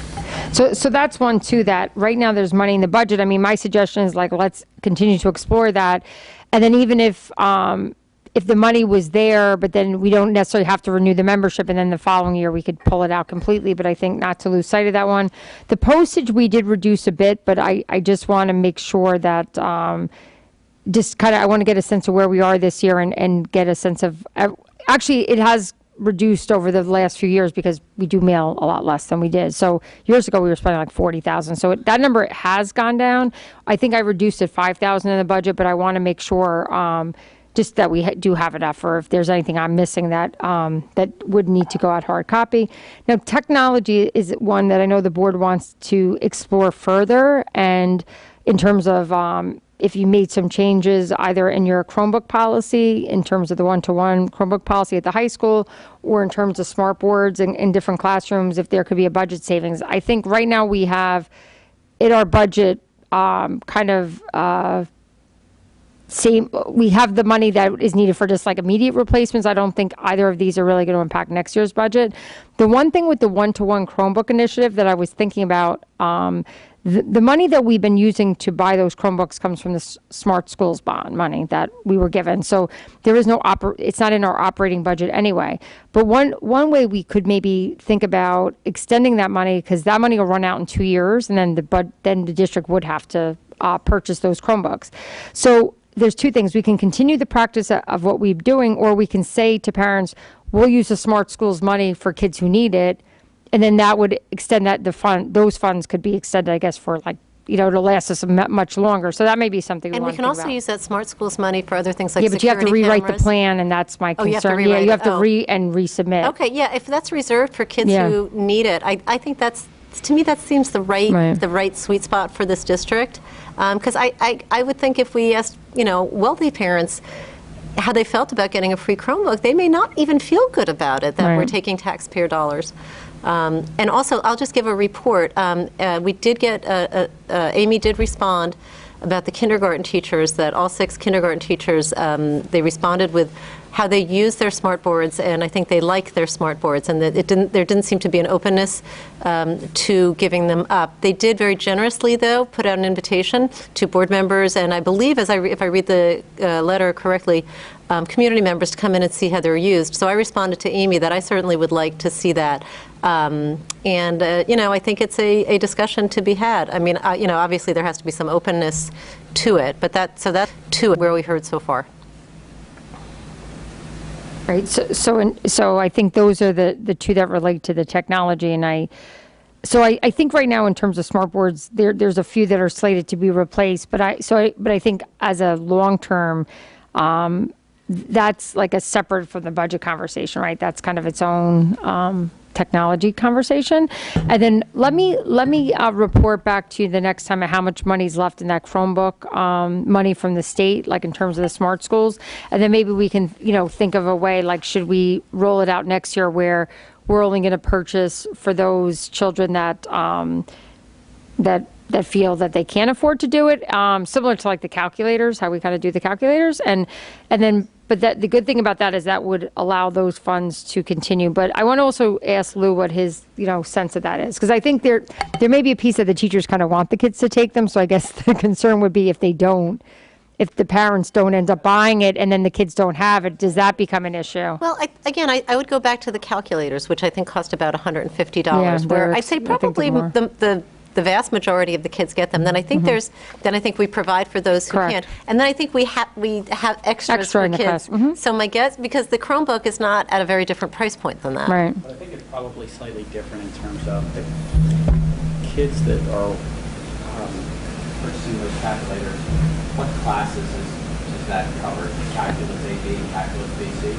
So that's one too, that right now there's money in the budget. I mean, my suggestion is like, let's continue to explore that. And then even if the money was there, but then we don't necessarily have to renew the membership, and then the following year we could pull it out completely, but I think not to lose sight of that one. The postage we did reduce a bit, but I just want to make sure that, just kind of, I want to get a sense of where we are this year and get a sense of, actually, it has reduced over the last few years because we do mail a lot less than we did. So years ago, we were spending like 40,000. So that number has gone down. I think I reduced it 5,000 in the budget, but I want to make sure, just that we do have enough, or if there's anything I'm missing that would need to go out hard copy. Now, technology is one that I know the board wants to explore further, and in terms of if you made some changes either in your Chromebook policy, in terms of the one-to-one Chromebook policy at the high school, or in terms of smart boards in different classrooms, if there could be a budget savings. I think right now we have in our budget kind of same, we have the money that is needed for just like immediate replacements. I don't think either of these are really going to impact next year's budget. The one thing with the one-to-one Chromebook initiative that I was thinking about, the money that we've been using to buy those Chromebooks comes from the Smart Schools bond money that we were given. So there is no it's not in our operating budget anyway. But one way we could maybe think about extending that money, because that money will run out in 2 years, and then the district would have to purchase those Chromebooks. So there's two things. We can continue the practice of what we're doing, or we can say to parents, we'll use the Smart Schools money for kids who need it. And then that would extend those funds could be extended, I guess, for like, to last us much longer. So that may be something we And want we to can think also about. use that Smart Schools money for other things like Yeah, but you have to security rewrite the cameras. plan, and that's my Oh, you have to concern. Yeah, rewrite you it. have to Oh. and resubmit. Okay, yeah, if that's reserved for kids Yeah. who need it, I think to me, that seems the Right. right sweet spot for this district. Because I would think if we asked, wealthy parents how they felt about getting a free Chromebook, they may not even feel good about it, that we're Right. taking taxpayer dollars. And also, I'll just give a report. We did get, Amy did respond about the kindergarten teachers, that all 6 kindergarten teachers, they responded with how they use their smart boards, and I think they like their smart boards, and that there didn't seem to be an openness to giving them up. They did very generously, though, put out an invitation to board members, and I believe, if I read the letter correctly, community members to come in and see how they're used. So I responded to Amy that I certainly would like to see that. I think it's a discussion to be had. I mean, obviously there has to be some openness to it, but that's where we heard so far. Right, so I think those are the two that relate to the technology, and I think right now in terms of smart boards, there's a few that are slated to be replaced, but I think as a long-term, that's like a separate from the budget conversation, right? That's kind of its own technology conversation. And then let me report back to you the next time of how much money's left in that Chromebook money from the state, like in terms of the smart schools. And then maybe we can, think of a way, like, should we roll it out next year where we're only going to purchase for those children that feel that they can't afford to do it, similar to like the calculators, how we kind of do the calculators, and then. But the good thing about that is that would allow those funds to continue. But I want to also ask Lou what his, sense of that is. Because I think there may be a piece that the teachers kind of want the kids to take them. So I guess the concern would be if the parents don't end up buying it and then the kids don't have it, does that become an issue? Well, I would go back to the calculators, which I think cost about $150, Yeah, where they're I'd say I think they're probably more. the vast majority of the kids get them. Then I think then I think we provide for those who Correct. can't. And then I think we have extras Extra for in the kids. class. So my guess, because the Chromebook is not at a very different price point than that. Right. But I think it's probably slightly different in terms of the kids that are purchasing those calculators. What classes is that covered? Calculus AB, Calculus BC?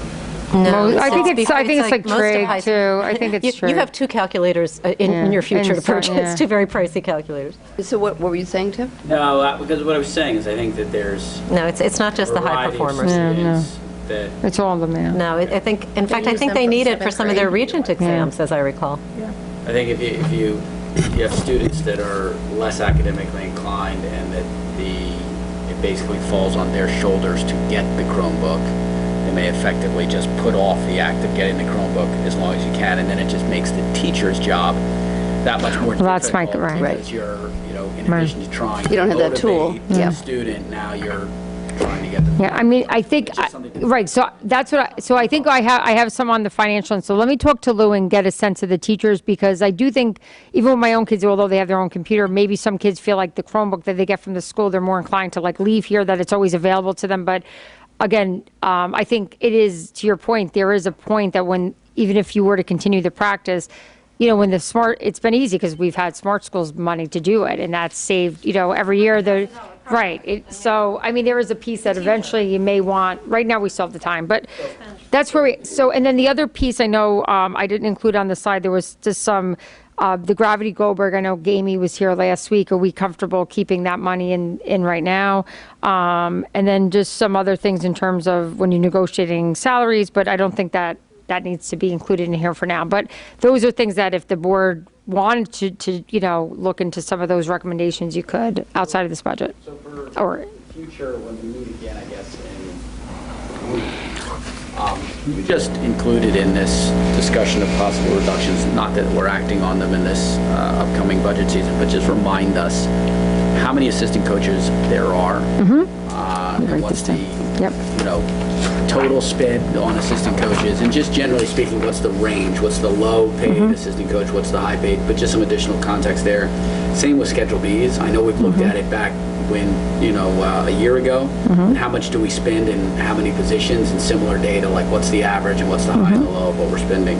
No, I think it's like most of trig high- too. I think it's trig. You have 2 calculators in your future And to so, purchase, yeah. 2 very pricey calculators. So what were you saying, Tim? No, because what I was saying is I think that there's No, it's not just the high variety of performers. students that It's all of them, yeah. No, I think, in fact, I use think them they from need it for 7th some of their grade. Regent exams, as I recall. I think if you have students that are less academically inclined and that it basically falls on their shoulders to get the Chromebook, they may effectively just put off the act of getting the Chromebook as long as you can, and then it just makes the teacher's job that much more difficult. that's my- right. Because you're, in addition to trying You don't to have that tool. motivate the Yeah. student, now you're trying to get them. Yeah, I mean, I think, It's just something to- right, so that's I think I have some on the financial, and so let me talk to Lou and get a sense of the teachers, because I do think, even with my own kids, although they have their own computer, maybe some kids feel like the Chromebook that they get from the school, they're more inclined to like leave here, that it's always available to them, but again, I think it is, to your point, there is a point that even if you were to continue the practice, when it's been easy because we've had smart schools money to do it, and that's saved, every year right. So, I mean, there is a piece that eventually you may want, right now we still have the time, but that's where and then the other piece I know I didn't include on the slide, there was just some, the Gravity Goldberg, I know Gamey was here last week. Are we comfortable keeping that money in right now? And then just some other things in terms of when you're negotiating salaries, but I don't think that needs to be included in here for now. But those are things that if the board wanted to look into some of those recommendations, you could outside of this budget. So for Or, future, when we meet again, I guess, we just included in this discussion of possible reductions, not that we're acting on them in this upcoming budget season, but just remind us how many assistant coaches there are. And what's the, total spend on assistant coaches, and just generally speaking, what's the range? What's the low paid assistant coach? What's the high paid? But just some additional context there. Same with Schedule Bs. I know we've looked at it back when, a year ago. And how much do we spend and how many positions, and similar data, like what's the average and what's the high and the low of what we're spending.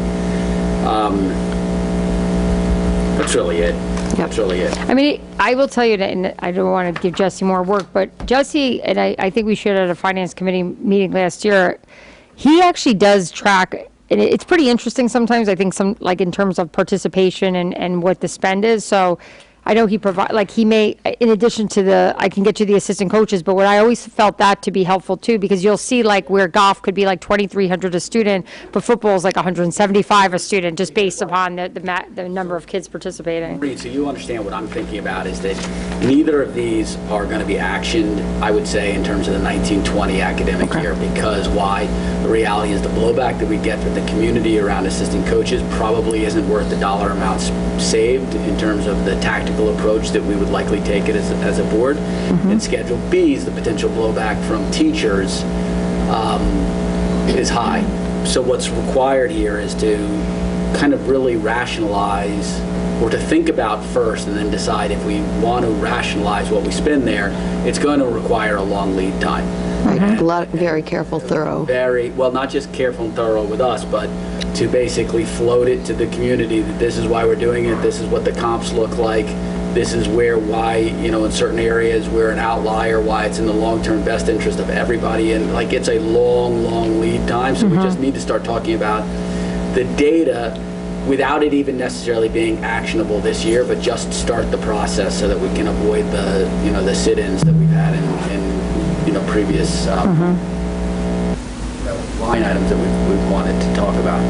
That's really it. That's really it. I mean, I will tell you that, and I don't want to give Jesse more work, but Jesse, and I think we shared at a finance committee meeting last year, he actually does track, and it's pretty interesting sometimes, I think like in terms of participation and what the spend is. So I know he he may, in addition to I can get you the assistant coaches, but what I always felt that to be helpful too, because you'll see like where golf could be like 2,300 a student, but football is like 175 a student, just based upon the number of kids participating. Reed, so you understand what I'm thinking about is that neither of these are going to be actioned, I would say, in terms of the 1920 academic year, because why? The reality is the blowback that we get from the community around assistant coaches probably isn't worth the dollar amounts saved in terms of the tactical approach that we would likely take it as a board. And Schedule B's, the potential blowback from teachers is high. So what's required here is to kind of really rationalize, or to think about first and then decide if we want to rationalize what we spend there. It's going to require a long lead time. Right. A lot, very careful, thorough. Very, well, not just careful and thorough with us, but to basically float it to the community that this is why we're doing it, this is what the comps look like, this is why, in certain areas we're an outlier, why it's in the long-term best interest of everybody, and like it's a long lead time, so we just need to start talking about the data without it even necessarily being actionable this year, but just start the process so that we can avoid the sit-ins that we've had in previous line items that we've wanted to talk about.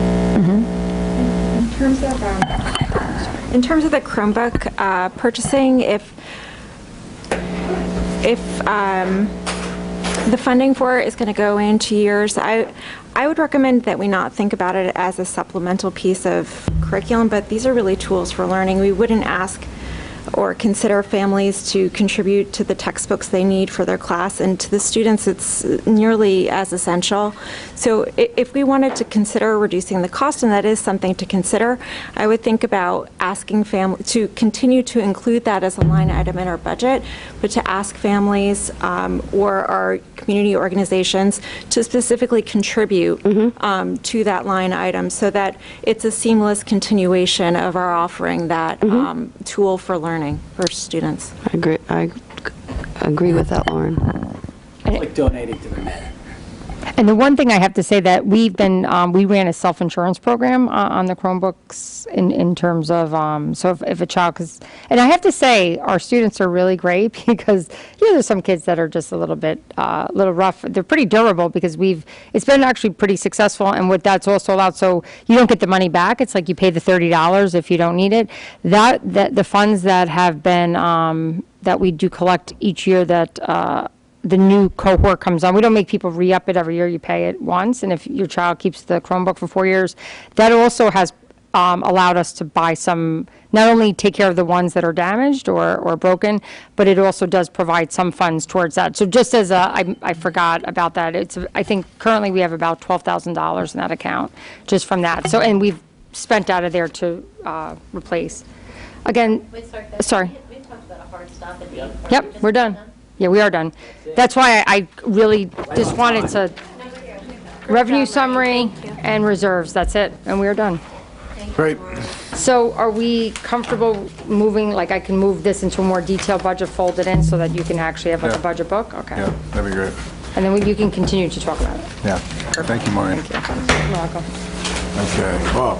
In terms of the Chromebook purchasing, if the funding for it is going to go in 2 years, I would recommend that we not think about it as a supplemental piece of curriculum, but these are really tools for learning. We wouldn't ask or consider families to contribute to the textbooks they need for their class, and to the students it's nearly as essential. So if we wanted to consider reducing the cost, and that is something to consider, I would think about asking families to continue to include that as a line item in our budget, but to ask families or our community organizations to specifically contribute to that line item, so that it's a seamless continuation of our offering that tool for learning for students. I agree with that, Lauren. It's like donating to the Met. And the one thing I have to say that we've been, we ran a self-insurance program on the Chromebooks in terms of, so if a child, and I have to say, our students are really great because, there's some kids that are just a little bit, little rough. They're pretty durable because it's been actually pretty successful, and what that's also allowed, so you don't get the money back. It's like you pay the $30 if you don't need it. That the funds that have been, that we do collect each year that, the new cohort comes on. We don't make people re-up it every year. You pay it once, and if your child keeps the Chromebook for 4 years, that also has allowed us to buy some, not only take care of the ones that are damaged or broken, but it also does provide some funds towards that. So just as I forgot about that, I think currently we have about $12,000 in that account just from that. So, and we've spent out of there to replace. Again, sorry. We talked about a hard stop at the end. Yep, we're done. Yeah, we are done. That's why I really just wanted to, revenue summary and reserves, that's it, and we are done. Great. So are we comfortable moving, like I can move this into a more detailed budget folded in so that you can actually have like a Yeah. budget book? Okay. Yeah, that'd be great. And then you can continue to talk about it. Yeah. Thank you, Maureen. Thank you. You're welcome. Okay. Well.